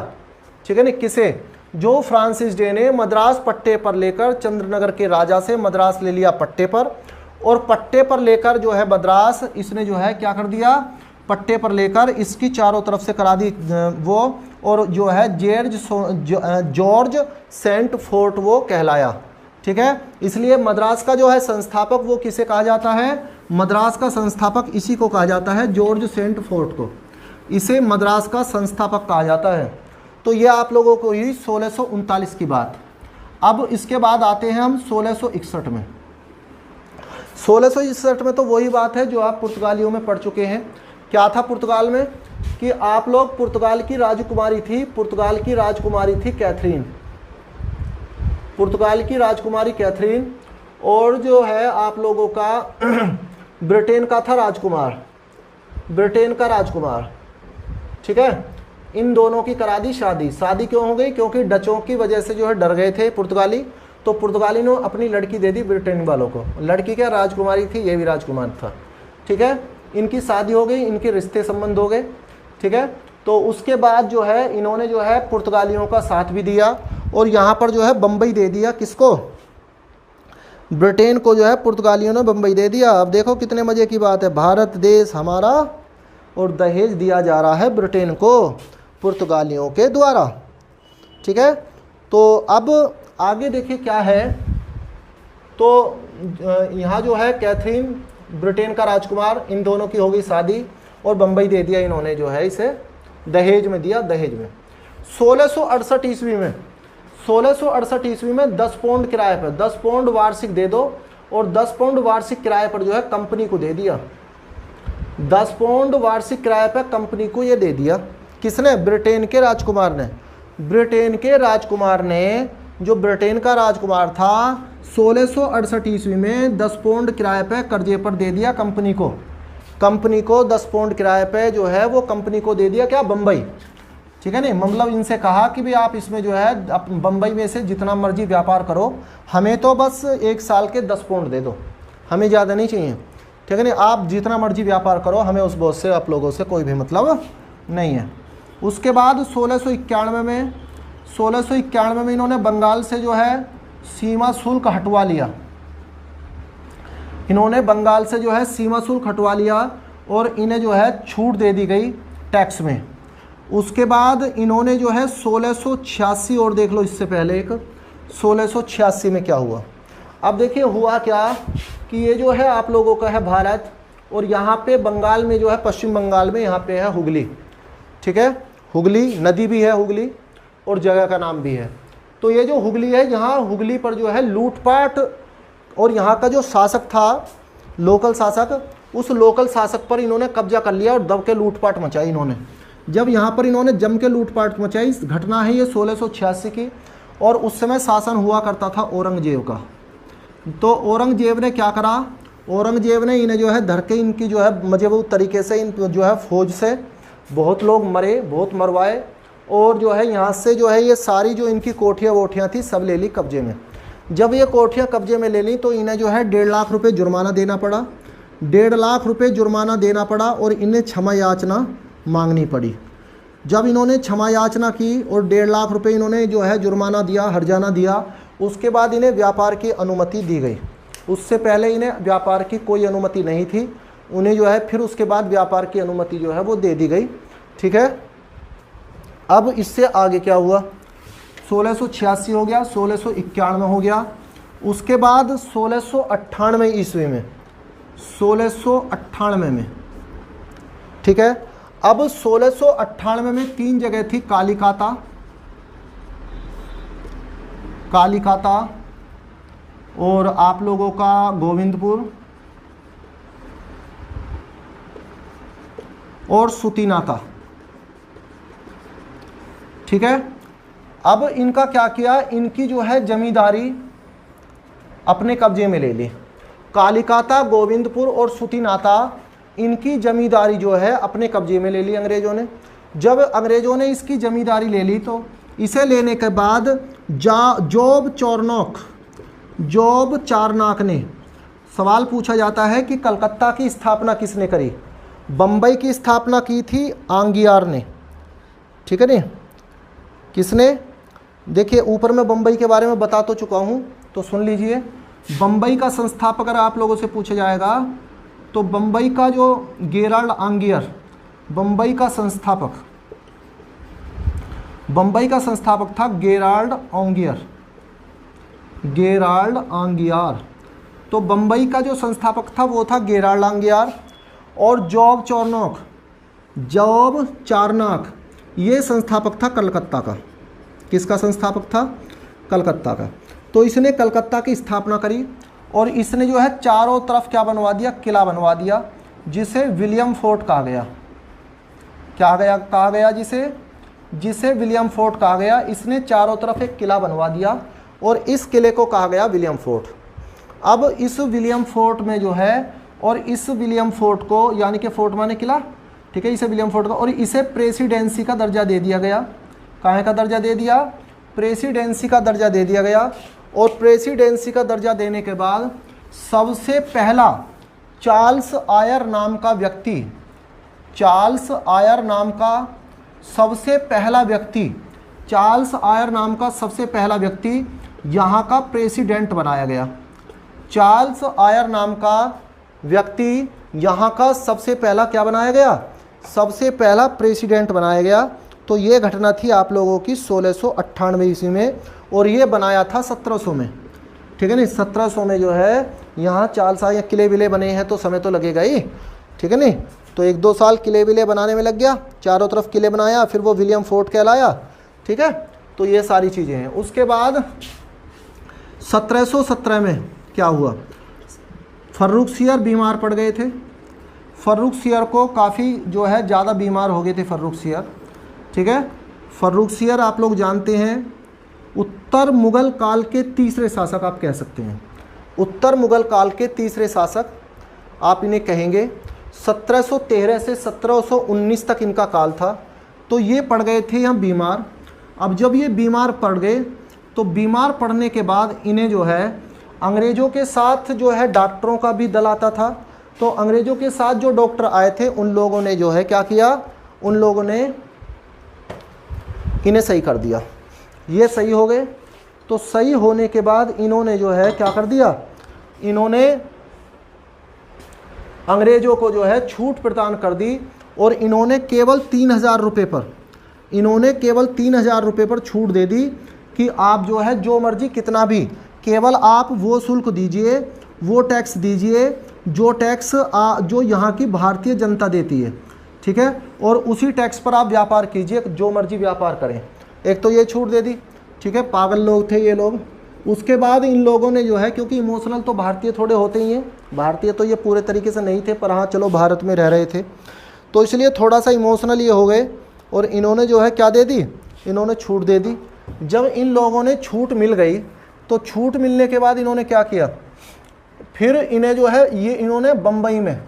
ठीक है ना। किसे, जो फ्रांसिस डे ने मद्रास पट्टे पर लेकर चंद्रनगर के राजा से मद्रास ले लिया पट्टे पर, और पट्टे पर लेकर जो है मद्रास इसने जो है क्या कर दिया, पट्टे पर लेकर इसकी चारों तरफ से करा दी वो, और जो है जॉर्ज सेंट फोर्ट वो कहलाया, ठीक है। इसलिए मद्रास का जो है संस्थापक वो किसे कहा जाता है, मद्रास का संस्थापक इसी को कहा जाता है, जॉर्ज सेंट फोर्ट को, इसे मद्रास का संस्थापक कहा जाता है। तो ये आप लोगों को ही 1639 की बात। अब इसके बाद आते हैं हम 1661 में। 1661 में तो वही बात है जो आप पुर्तगालियों में पढ़ चुके हैं। क्या था पुर्तगाल में, कि आप लोग, पुर्तगाल की राजकुमारी थी, पुर्तगाल की राजकुमारी थी कैथरीन, पुर्तगाल की राजकुमारी कैथरीन, और जो है आप लोगों का ब्रिटेन का था राजकुमार, ब्रिटेन का राजकुमार, ठीक है। इन दोनों की करा दी शादी। शादी क्यों हो गई, क्योंकि डचों की वजह से जो है डर गए थे पुर्तगाली, तो पुर्तगाली ने अपनी लड़की दे दी ब्रिटेन वालों को। लड़की क्या राजकुमारी थी, ये भी राजकुमार था, ठीक है। इनकी शादी हो गई, इनके रिश्ते संबंध हो गए, ठीक है। तो उसके बाद जो है इन्होंने जो है पुर्तगालियों का साथ भी दिया, और यहाँ पर जो है बम्बई दे दिया, किसको, ब्रिटेन को जो है पुर्तगालियों ने बम्बई दे दिया। अब देखो कितने मज़े की बात है, भारत देश हमारा, और दहेज दिया जा रहा है ब्रिटेन को पुर्तगालियों के द्वारा, ठीक है। तो अब आगे देखिए क्या है, तो यहाँ जो है कैथरीन, ब्रिटेन का राजकुमार, इन दोनों की हो गई शादी, और बम्बई दे दिया इन्होंने जो है इसे दहेज में दिया, दहेज में। 1668 ईस्वी में, 1668 ईस्वी में 10 पाउंड किराए पर, 10 पाउंड वार्षिक दे दो, और 10 पाउंड वार्षिक किराए पर जो है कंपनी को दे दिया। 10 पाउंड वार्षिक किराए पर कंपनी को ये दे दिया, किसने, ब्रिटेन के राजकुमार ने। ब्रिटेन के राजकुमार ने, जो ब्रिटेन का राजकुमार था, 1668 ईस्वी में 10 पाउंड किराए पे कर्जे पर दे दिया कंपनी को। कंपनी को 10 पाउंड किराए पे जो है वो कंपनी को दे दिया, क्या, बम्बई, ठीक है नहीं। मतलब इनसे कहा कि भी आप इसमें जो है बम्बई में से जितना मर्जी व्यापार करो, हमें तो बस 1 साल के 10 पाउंड दे दो, हमें ज़्यादा नहीं चाहिए, ठीक है नहीं। आप जितना मर्जी व्यापार करो, हमें उस बोझ से आप लोगों से कोई भी मतलब नहीं है। उसके बाद 1691 में इन्होंने बंगाल से जो है सीमा शुल्क हटवा लिया। इन्होंने बंगाल से जो है सीमा शुल्क हटवा लिया, और इन्हें जो है छूट दे दी गई टैक्स में। उसके बाद इन्होंने जो है 1686, और देख लो इससे पहले एक 1686 में क्या हुआ। अब देखिए हुआ क्या कि ये जो है आप लोगों का है भारत, और यहाँ पे बंगाल में जो है, पश्चिम बंगाल में यहाँ पे है हुगली, ठीक है। हुगली नदी भी है हुगली, और जगह का नाम भी है। तो ये जो हुगली है, यहाँ हुगली पर जो है लूटपाट, और यहाँ का जो शासक था, लोकल शासक, उस लोकल शासक पर इन्होंने कब्जा कर लिया और दब के लूटपाट मचाई इन्होंने। जब यहाँ पर इन्होंने जम के लूटपाट मचाई, घटना है ये 1686 की, और उस समय शासन हुआ करता था औरंगजेब का। तो औरंगजेब ने क्या करा, औरंगजेब ने इन्हें जो है धर के, इनकी जो है मजबूत तरीके से इन जो है फौज से बहुत लोग मरे, बहुत मरवाए, और जो है यहाँ से जो है ये सारी जो इनकी कोठियाँ वोठियाँ थी सब ले ली कब्जे में। जब ये कोठियाँ कब्जे में ले ली तो इन्हें जो है 1.5 लाख रुपए जुर्माना देना पड़ा, 1.5 लाख रुपए जुर्माना देना पड़ा, और इन्हें क्षमा याचना मांगनी पड़ी। जब इन्होंने क्षमा याचना की और 1.5 लाख रुपए इन्होंने जो है जुर्माना दिया, हर्जाना दिया, उसके बाद इन्हें व्यापार की अनुमति दी गई। उससे पहले इन्हें व्यापार की कोई अनुमति नहीं थी, उन्हें जो है फिर उसके बाद व्यापार की अनुमति जो है वो दे दी गई, ठीक है। अब इससे आगे क्या हुआ, 1686 हो गया, 1691 हो गया, उसके बाद 1698 ईस्वी में, 1698 में, ठीक है। अब 1698 में 3 जगह थी, कालिकाता, कालिकाता और आप लोगों का गोविंदपुर और सुतीनाका, ठीक है। अब इनका क्या किया, इनकी जो है जमींदारी अपने कब्जे में ले ली। कालिकाता, गोविंदपुर और सुतीनाता, इनकी जमींदारी जो है अपने कब्जे में ले ली अंग्रेजों ने। जब अंग्रेजों ने इसकी जमींदारी ले ली तो इसे लेने के बाद जॉब चारनॉक ने, सवाल पूछा जाता है कि कलकत्ता की स्थापना किसने करी। बम्बई की स्थापना की थी आंगियार ने, ठीक है नहीं, किसने, देखिए ऊपर में बम्बई के बारे में बता तो चुका हूँ, तो सुन लीजिए। बम्बई का संस्थापक अगर आप लोगों से पूछा जाएगा तो बम्बई का जो गेराल्ड आंगियर, बम्बई का संस्थापक था गेराल्ड आंगियार। तो बम्बई का जो संस्थापक था वो था गेराल्ड आंगियार। और जॉब चारनॉक ये संस्थापक था कलकत्ता का। किसका संस्थापक था, कलकत्ता का। तो इसने कलकत्ता की स्थापना करी और इसने जो है चारों तरफ क्या बनवा दिया, किला बनवा दिया, जिसे विलियम फोर्ट कहा गया। क्या कहा गया जिसे विलियम फोर्ट कहा गया। इसने चारों तरफ एक किला बनवा दिया और इस किले को कहा गया विलियम फोर्ट। अब इस विलियम फोर्ट में जो है, और इस विलियम फोर्ट को, यानी कि फोर्ट माने किला, ठीक है, इसे विलियम फोर्ट का, और इसे प्रेसिडेंसी का दर्जा दे दिया गया। कहाँ का दर्जा दे दिया, प्रेसिडेंसी का दर्जा दे दिया गया। और प्रेसिडेंसी का दर्जा देने के बाद सबसे पहला चार्ल्स आयर नाम का सबसे पहला व्यक्ति यहाँ का प्रेसिडेंट बनाया गया। चार्ल्स आयर नाम का व्यक्ति यहाँ का सबसे पहला क्या बनाया गया, सबसे पहला प्रेसिडेंट बनाया गया। तो ये घटना थी आप लोगों की 1698 ईस्वी में, और ये बनाया था 1700 में, ठीक है नहीं। 1700 में जो है यहाँ चार्ल्स आयर, किले विले बने हैं तो समय तो लगेगा ही, ठीक है नहीं। तो 1-2 साल किले विले बनाने में लग गया, चारों तरफ किले बनाया, फिर वो विलियम फोर्ट कहलाया, ठीक है। तो ये सारी चीज़ें हैं। उसके बाद 1717 में क्या हुआ, फर्रुखसियर बीमार पड़ गए थे। फर्रुखसियर को काफ़ी जो है ज़्यादा बीमार हो गए थे फर्रुखसियर, ठीक है। फर्रुखसियर आप लोग जानते हैं उत्तर मुगल काल के तीसरे शासक आप कह सकते हैं। उत्तर मुगल काल के तीसरे शासक आप इन्हें कहेंगे। 1713 से 1719 तक इनका काल था। तो ये पड़ गए थे यहाँ बीमार। अब जब ये बीमार पड़ गए तो बीमार पड़ने के बाद इन्हें जो है अंग्रेज़ों के साथ जो है डॉक्टरों का भी दल आता था। तो अंग्रेज़ों के साथ जो डॉक्टर आए थे उन लोगों ने जो है क्या किया, उन लोगों ने इन्हें सही कर दिया। ये सही हो गए। तो सही होने के बाद इन्होंने जो है क्या कर दिया, इन्होंने अंग्रेज़ों को जो है छूट प्रदान कर दी और इन्होंने केवल 3000 रुपये पर छूट दे दी कि आप जो है जो मर्जी कितना भी, केवल आप वो शुल्क दीजिए, वो टैक्स दीजिए जो टैक्स जो यहाँ की भारतीय जनता देती है, ठीक है, और उसी टैक्स पर आप व्यापार कीजिए, जो मर्जी व्यापार करें। एक तो ये छूट दे दी, ठीक है, पागल लोग थे ये लोग। उसके बाद इन लोगों ने जो है, क्योंकि इमोशनल तो भारतीय थोड़े होते ही हैं, भारतीय तो ये पूरे तरीके से नहीं थे, पर हाँ चलो भारत में रह रहे थे, तो इसलिए थोड़ा सा इमोशनल ये हो गए, और इन्होंने जो है क्या दे दी, इन्होंने छूट दे दी। जब इन लोगों ने छूट मिल गई, तो छूट मिलने के बाद इन्होंने क्या किया, फिर इन्हें जो है ये इन्होंने बम्बई में,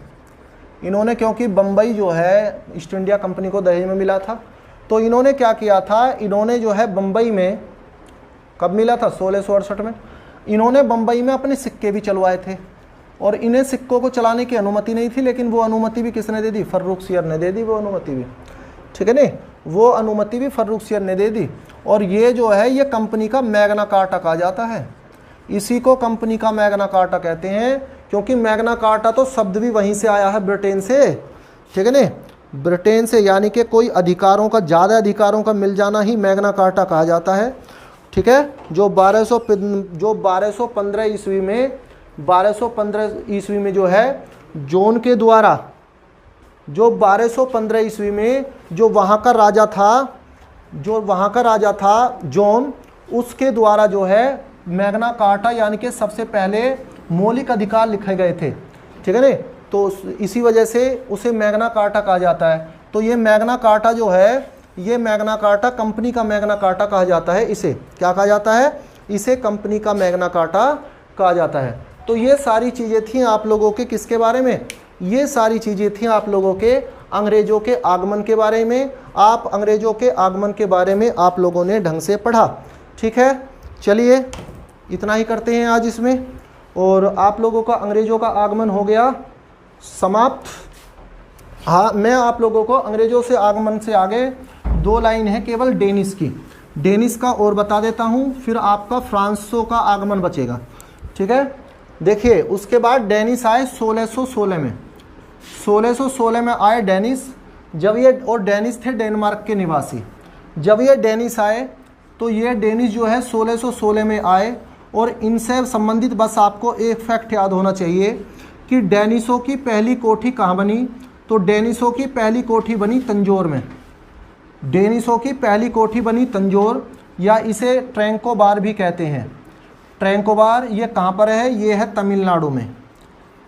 इन्होंने, क्योंकि बम्बई जो है ईस्ट इंडिया कंपनी को दहेज में मिला था, तो इन्होंने क्या किया था, इन्होंने जो है बम्बई में, कब मिला था, 1668 में, इन्होंने बम्बई में अपने सिक्के भी चलवाए थे, और इन्हें सिक्कों को चलाने की अनुमति नहीं थी, लेकिन वो अनुमति भी किसने दे दी, फर्रुखसियर ने दे दी वो अनुमति भी, ठीक है नहीं, वो अनुमति भी फर्रुखसियर ने दे दी। और ये जो है ये कंपनी का मैग्ना कार्टा कहा जाता है, इसी को कंपनी का मैग्ना कार्टा कहते हैं, क्योंकि मैग्ना कार्टा तो शब्द भी वहीं से आया है, ब्रिटेन से, ठीक है नहीं, ब्रिटेन से, यानी कि कोई अधिकारों का, ज़्यादा अधिकारों का मिल जाना ही मैग्ना कार्टा कहा जाता है, ठीक है। जो 1215 ईस्वी में, 1215 ईस्वी में जो है जॉन के द्वारा, जो 1215 ईस्वी में जो वहाँ का राजा था जॉन, उसके द्वारा जो है मैग्ना कार्टा यानी कि सबसे पहले मौलिक अधिकार लिखे गए थे, ठीक है ना, तो इसी वजह से उसे मैग्ना कार्टा कहा जाता है। तो ये मैग्ना कार्टा जो है, ये मैग्ना कार्टा कंपनी का मैग्ना कार्टा कहा जाता है, इसे क्या कहा जाता है, इसे कंपनी का मैग्ना कार्टा कहा जाता है। तो ये सारी चीज़ें थी आप लोगों के किसके बारे में, ये सारी चीज़ें थी आप लोगों के अंग्रेज़ों के आगमन के बारे में। आप अंग्रेज़ों के आगमन के बारे में आप लोगों ने ढंग से पढ़ा, ठीक है। चलिए इतना ही करते हैं आज इसमें, और आप लोगों का अंग्रेज़ों का आगमन हो गया समाप्त। हाँ, मैं आप लोगों को अंग्रेज़ों से आगमन से आगे 2 लाइन है केवल डेनिस की, डेनिस का और बता देता हूँ, फिर आपका फ्रांसों का आगमन बचेगा, ठीक है। देखिए उसके बाद डेनिस आए 1616 में, 1616 में आए डेनिस, जब ये, और डेनिस थे डेनमार्क के निवासी। जब ये डेनिस आए तो ये डेनिस जो है 1616 में आए, और इनसे संबंधित बस आपको एक फैक्ट याद होना चाहिए कि डेनिसों की पहली कोठी कहाँ बनी, तो डेनिसों की पहली कोठी बनी तंजौर में, डेनिसों की पहली कोठी बनी तंजौर, या इसे ट्रैंकोबार भी कहते हैं। ट्रैंकोबार ये कहाँ पर है, ये है तमिलनाडु में,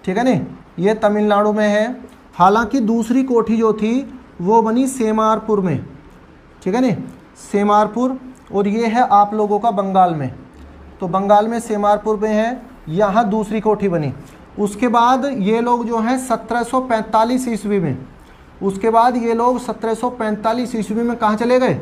ठीक है नहीं, ये तमिलनाडु में है। हालांकि दूसरी कोठी जो थी वो बनी सेमारपुर में, ठीक है नहीं, सेमारपुर, और ये है आप लोगों का बंगाल में, तो बंगाल में सेमारपुर में है, यहाँ दूसरी कोठी बनी। उसके बाद ये लोग जो हैं 1745 ईस्वी में, उसके बाद ये लोग 1745 ईस्वी में कहाँ चले गए,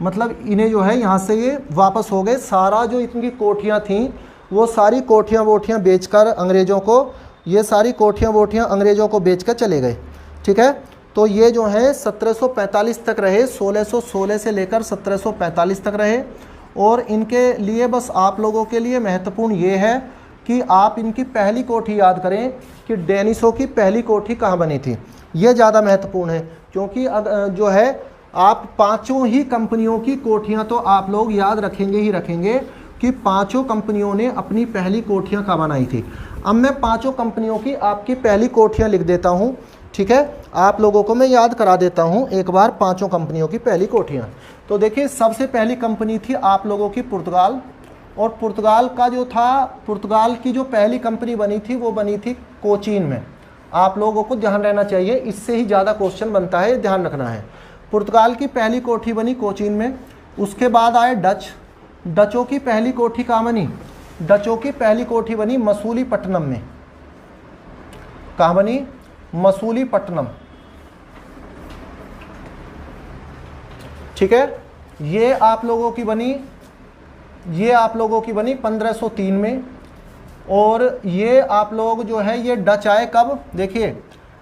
मतलब इन्हें जो है यहाँ से ये वापस हो गए। सारा जो इनकी कोठियाँ थीं वो सारी कोठियाँ वोठियाँ बेचकर अंग्रेज़ों को, ये सारी कोठियाँ वोठियाँ अंग्रेज़ों को बेचकर चले गए, ठीक है। तो ये जो है 1745 तक रहे, 1616 से लेकर 1745 तक रहे। और इनके लिए बस आप लोगों के लिए महत्वपूर्ण ये है कि आप इनकी पहली कोठी याद करें कि डेनिसों की पहली कोठी कहाँ बनी थी, ये ज़्यादा महत्वपूर्ण है, क्योंकि जो है आप पांचों ही कंपनियों की कोठियाँ तो आप लोग याद रखेंगे ही रखेंगे कि पांचों कंपनियों ने अपनी पहली कोठियाँ कहाँ बनाई थी। अब मैं पांचों कंपनियों की आपकी पहली कोठियाँ लिख देता हूँ, ठीक है, आप लोगों को मैं याद करा देता हूँ एक बार पांचों कंपनियों की पहली कोठियाँ। तो देखिए सबसे पहली कंपनी थी आप लोगों की पुर्तगाल, और पुर्तगाल का जो था, पुर्तगाल की जो पहली कंपनी बनी थी वो बनी थी कोचीन में। आप लोगों को ध्यान रहना चाहिए, इससे ही ज़्यादा क्वेश्चन बनता है, ध्यान रखना है। पुर्तगाल की पहली कोठी बनी कोचीन में। उसके बाद आए डच, डचों की पहली कोठी कहाँ बनी, डचों की पहली कोठी बनी मसूलीपट्टनम में। कहाँ बनी, मसूलीपट्टनम, ठीक है। ये आप लोगों की बनी, ये आप लोगों की बनी 1503 में। और ये आप लोग जो है ये डच आए कब, देखिए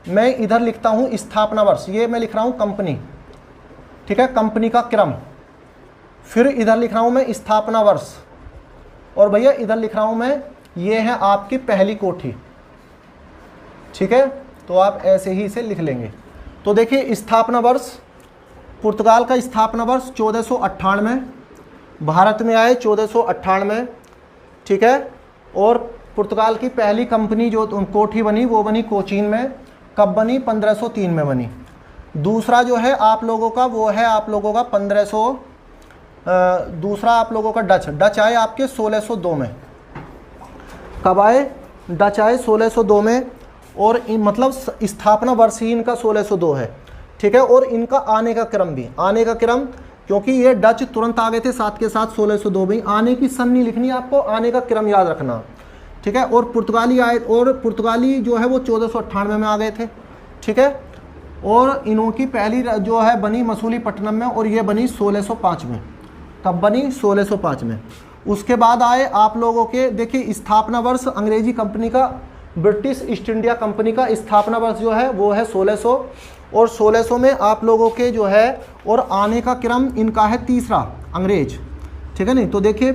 मैं इधर लिखता हूँ स्थापना वर्ष, ये मैं लिख रहा हूँ कंपनी, ठीक है, कंपनी का क्रम, फिर इधर लिख रहा हूँ मैं स्थापना वर्ष, और भैया इधर लिख रहा हूँ मैं, ये है आपकी पहली कोठी, ठीक है। तो आप ऐसे ही इसे लिख लेंगे। तो देखिए स्थापना वर्ष, पुर्तगाल का स्थापना वर्ष 1498, भारत में आए 1498, ठीक है। और पुर्तगाल की पहली कंपनी जो कोठी बनी वो बनी कोचीन में। कब बनी? 1503 में बनी। दूसरा जो है आप लोगों का वो है आप लोगों का 1500 दूसरा आप लोगों का डच आए आपके 1602 में। कब आए? डच आए 1602 में, और मतलब स्थापना वर्ष ही इनका 1602 है, ठीक है। और इनका आने का क्रम भी, आने का क्रम, क्योंकि ये डच तुरंत आ गए थे साथ के साथ 1602 में। आने की सन नहीं लिखनी आपको, आने का क्रम याद रखना, ठीक है। और पुर्तगाली आए, और पुर्तगाली जो है वो 1498 में आ गए थे, ठीक है। और इनकी पहली जो है बनी मसूलीपट्टनम में, और ये बनी 1605 में। कब बनी? 1605 में। उसके बाद आए आप लोगों के, देखिए स्थापना वर्ष अंग्रेजी कंपनी का, ब्रिटिश ईस्ट इंडिया कंपनी का स्थापना वर्ष जो है वो है 1600, और 1600 में आप लोगों के जो है, और आने का क्रम इनका है तीसरा अंग्रेज, ठीक है। नहीं तो देखिए,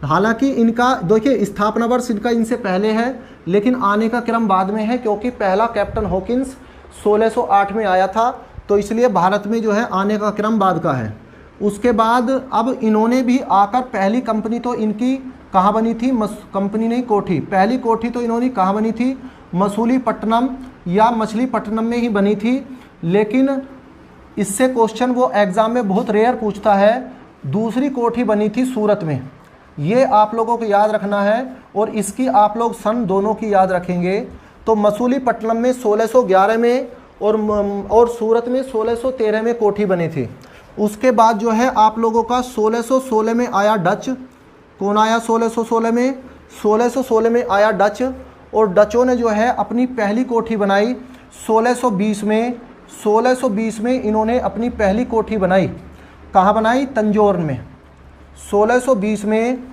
हालांकि इनका देखिए स्थापना वर्ष इनका इनसे पहले है, लेकिन आने का क्रम बाद में है, क्योंकि पहला कैप्टन हॉकिंस 1608 में आया था, तो इसलिए भारत में जो है आने का क्रम बाद का है। उसके बाद अब इन्होंने भी आकर, पहली कंपनी तो इनकी कहाँ बनी थी? कंपनी नहीं, कोठी। पहली कोठी तो इन्होंने कहाँ बनी थी? मसूलीपट्टनम या मछलीपट्टनम में ही बनी थी। लेकिन इससे क्वेश्चन वो एग्ज़ाम में बहुत रेयर पूछता है। दूसरी कोठी बनी थी सूरत में, ये आप लोगों को याद रखना है, और इसकी आप लोग सन दोनों की याद रखेंगे। तो मसूलीपट्टनम में 1611 में, और सूरत में 1613 में कोठी बनी थी। उसके बाद जो है आप लोगों का 1616 में आया डच। कौन आया 1616 में? 1616 में आया डच, और डचों ने जो है अपनी पहली कोठी बनाई 1620 में। 1620 में इन्होंने अपनी पहली कोठी बनाई, कहाँ बनाई? तंजौर में। 1620 में,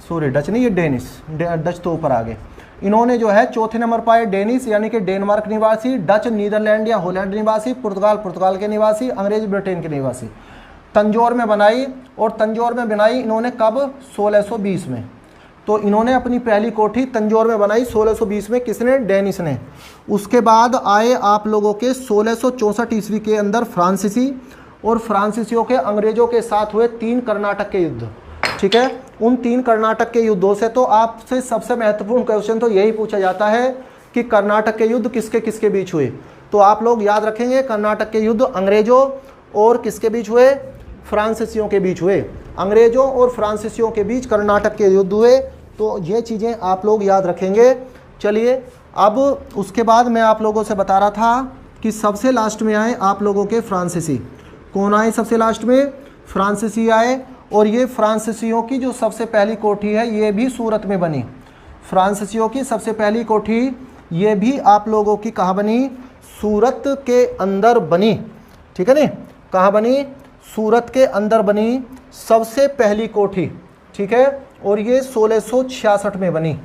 सॉरी डच नहीं, ये डेनिश, डच तो ऊपर आ गए। इन्होंने जो है चौथे नंबर पर आए डेनिश, यानी कि डेनमार्क निवासी, डच नीदरलैंड या हॉलैंड निवासी, पुर्तगाल के निवासी, अंग्रेज ब्रिटेन के निवासी। तंजौर में बनाई, और तंजौर में बनाई इन्होंने कब? 1620 में। तो इन्होंने अपनी पहली कोठी तंजौर में बनाई 1620 में। किसने? डेनिश ने। उसके बाद आए आप लोगों के 1664 ईस्वी के अंदर फ्रांसीसी, और फ्रांसीसियों के अंग्रेजों के साथ हुए 3 कर्नाटक के युद्ध, ठीक है। उन 3 कर्नाटक के युद्धों से तो आपसे सबसे महत्वपूर्ण क्वेश्चन तो यही पूछा जाता है कि कर्नाटक के युद्ध किसके किसके बीच हुए। तो आप लोग याद रखेंगे, कर्नाटक के युद्ध अंग्रेजों और किसके बीच हुए? फ्रांसीसियों के बीच हुए। अंग्रेजों और फ्रांसीसियों के बीच कर्नाटक के युद्ध हुए। तो ये चीज़ें आप लोग याद रखेंगे। चलिए, अब उसके बाद मैं आप लोगों से बता रहा था कि सबसे लास्ट में आए आप लोगों के फ्रांसीसी। कौन आए सबसे लास्ट में? फ्रांसीसी आए। और ये फ्रांसीसियों की जो सबसे पहली कोठी है ये भी सूरत में बनी। फ्रांसीसियों की सबसे पहली कोठी ये भी आप लोगों की कहाँ बनी? सूरत के अंदर बनी, ठीक है नी। कहाँ बनी? सूरत के अंदर बनी सबसे पहली कोठी, ठीक है। और ये 1666 में बनी,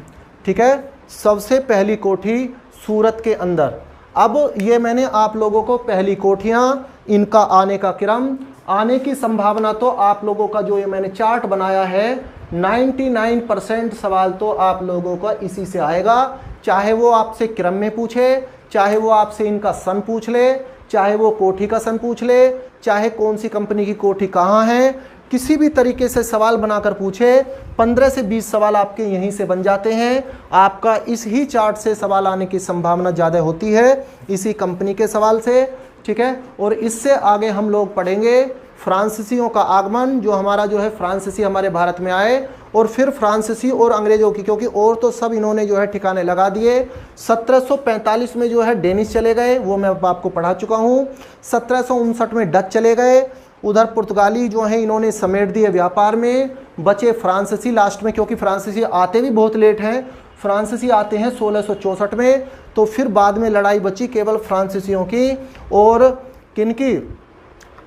ठीक है। सबसे पहली कोठी सूरत के अंदर। अब ये मैंने आप लोगों को पहली कोठियाँ, इनका आने का क्रम, आने की संभावना, तो आप लोगों का जो ये मैंने चार्ट बनाया है 99% सवाल तो आप लोगों का इसी से आएगा। चाहे वो आपसे क्रम में पूछे, चाहे वो आपसे इनका सन पूछ ले, चाहे वो कोठी का सन पूछ ले, चाहे कौन सी कंपनी की कोठी कहाँ है, किसी भी तरीके से सवाल बनाकर पूछे, 15 से 20 सवाल आपके यहीं से बन जाते हैं। आपका इस ही चार्ट से सवाल आने की संभावना ज़्यादा होती है, इसी कंपनी के सवाल से, ठीक है। और इससे आगे हम लोग पढ़ेंगे फ्रांसीसियों का आगमन, जो हमारा जो है फ्रांसीसी हमारे भारत में आए, और फिर फ्रांसीसी और अंग्रेजों की, क्योंकि और तो सब इन्होंने जो है ठिकाने लगा दिए। 1745 में जो है डेनिश चले गए, वो मैं आपको पढ़ा चुका हूँ। 1759 में डच चले गए, उधर पुर्तगाली जो है इन्होंने समेट दिए व्यापार में। बचे फ्रांसीसी लास्ट में, क्योंकि फ्रांसीसी आते भी बहुत लेट हैं। फ्रांसीसी आते हैं 1664 में। तो फिर बाद में लड़ाई बची केवल फ्रांसीसियों की और किनकी?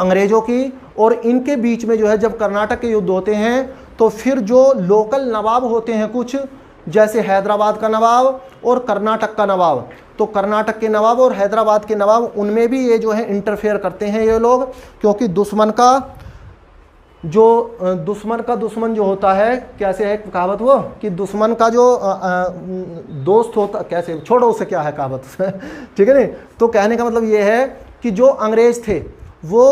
अंग्रेजों की। और इनके बीच में जो है जब कर्नाटक के युद्ध होते हैं तो फिर जो लोकल नवाब होते हैं कुछ, जैसे हैदराबाद का नवाब और कर्नाटक का नवाब, तो कर्नाटक के नवाब और हैदराबाद के नवाब, उनमें भी ये जो है इंटरफेयर करते हैं ये लोग, क्योंकि दुश्मन का दुश्मन जो होता है, कैसे है कहावत वो कि दुश्मन का जो दोस्त होता, कैसे, छोड़ो उसे क्या है कहावत ठीक है नहीं। तो कहने का मतलब ये है कि जो अंग्रेज थे वो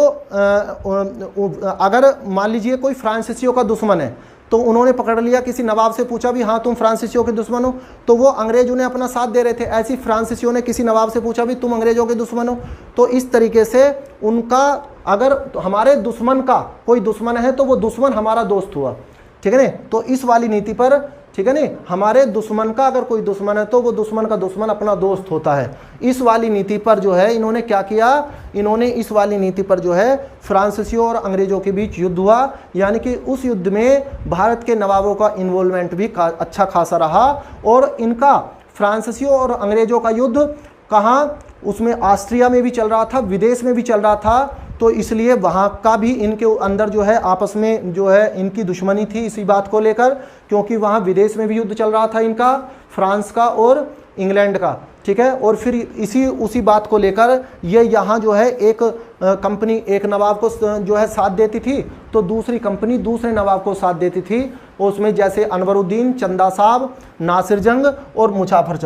अगर मान लीजिए कोई फ्रांसीसियों का दुश्मन है, तो उन्होंने पकड़ लिया, किसी नवाब से पूछा भी हाँ तुम फ्रांसीसियों के दुश्मन हो, तो वो अंग्रेज उन्हें अपना साथ दे रहे थे। ऐसी फ्रांसीसियों ने किसी नवाब से पूछा भी तुम अंग्रेजों के दुश्मन हो, तो इस तरीके से उनका, अगर हमारे दुश्मन का कोई दुश्मन है तो वो दुश्मन हमारा दोस्त हुआ, ठीक है ना। तो इस वाली नीति पर, ठीक है ना, हमारे दुश्मन का अगर कोई दुश्मन है तो वो दुश्मन का दुश्मन अपना दोस्त होता है। इस वाली नीति पर जो है इन्होंने क्या किया, इन्होंने इस वाली नीति पर जो है फ्रांसीसियों और अंग्रेजों के बीच युद्ध हुआ, यानी कि उस युद्ध में भारत के नवाबों का इन्वॉल्वमेंट भी अच्छा खासा रहा। और इनका फ्रांसीसियों और अंग्रेजों का युद्ध कहाँ, उसमें ऑस्ट्रिया में भी चल रहा था, विदेश में भी चल रहा था, तो इसलिए वहाँ का भी इनके अंदर जो है आपस में जो है इनकी दुश्मनी थी इसी बात को लेकर, क्योंकि वहाँ विदेश में भी युद्ध चल रहा था इनका, फ्रांस का और इंग्लैंड का, ठीक है। और फिर उसी बात को लेकर ये यहाँ जो है एक कंपनी एक नवाब को जो है साथ देती थी, तो दूसरी कंपनी दूसरे नवाब को साथ देती थी, उसमें जैसे अनवरुद्दीन, चंदा साहब, नासिर जंग और मुजफ्फर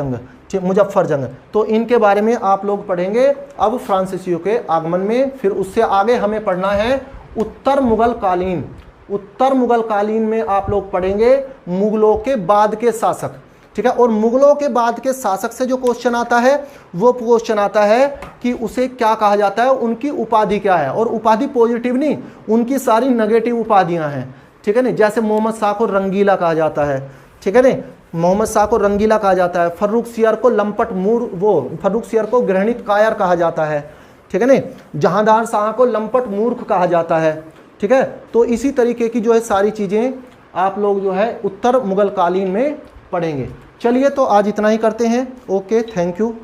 जंग। तो इनके बारे में आप लोग पढ़ेंगे अब फ्रांसीसियों के आगमन में। फिर उससे आगे हमें पढ़ना है उत्तर मुगल कालीन। उत्तर मुगल कालीन में आप लोग पढ़ेंगे मुगलों के बाद के शासक, ठीक है। और मुगलों के बाद के शासक से जो क्वेश्चन आता है वो क्वेश्चन आता है कि उसे क्या कहा जाता है, उनकी उपाधि क्या है। और उपाधि पॉजिटिव नहीं, उनकी सारी नेगेटिव उपाधियां हैं, ठीक है ना। जैसे मोहम्मद शाह को रंगीला कहा जाता है, ठीक है ना, मोहम्मद शाह को रंगीला कहा जाता है। फर्रुख सियर को लंपट मूर, वो फर्रुख सियर को घृणित कायर कहा जाता है, ठीक है ना। जहांदार शाह को लंपट मूर्ख कहा जाता है, ठीक है। तो इसी तरीके की जो है सारी चीज़ें आप लोग जो है उत्तर मुगल कालीन में पढ़ेंगे। चलिए तो आज इतना ही करते हैं। Okay, thank you.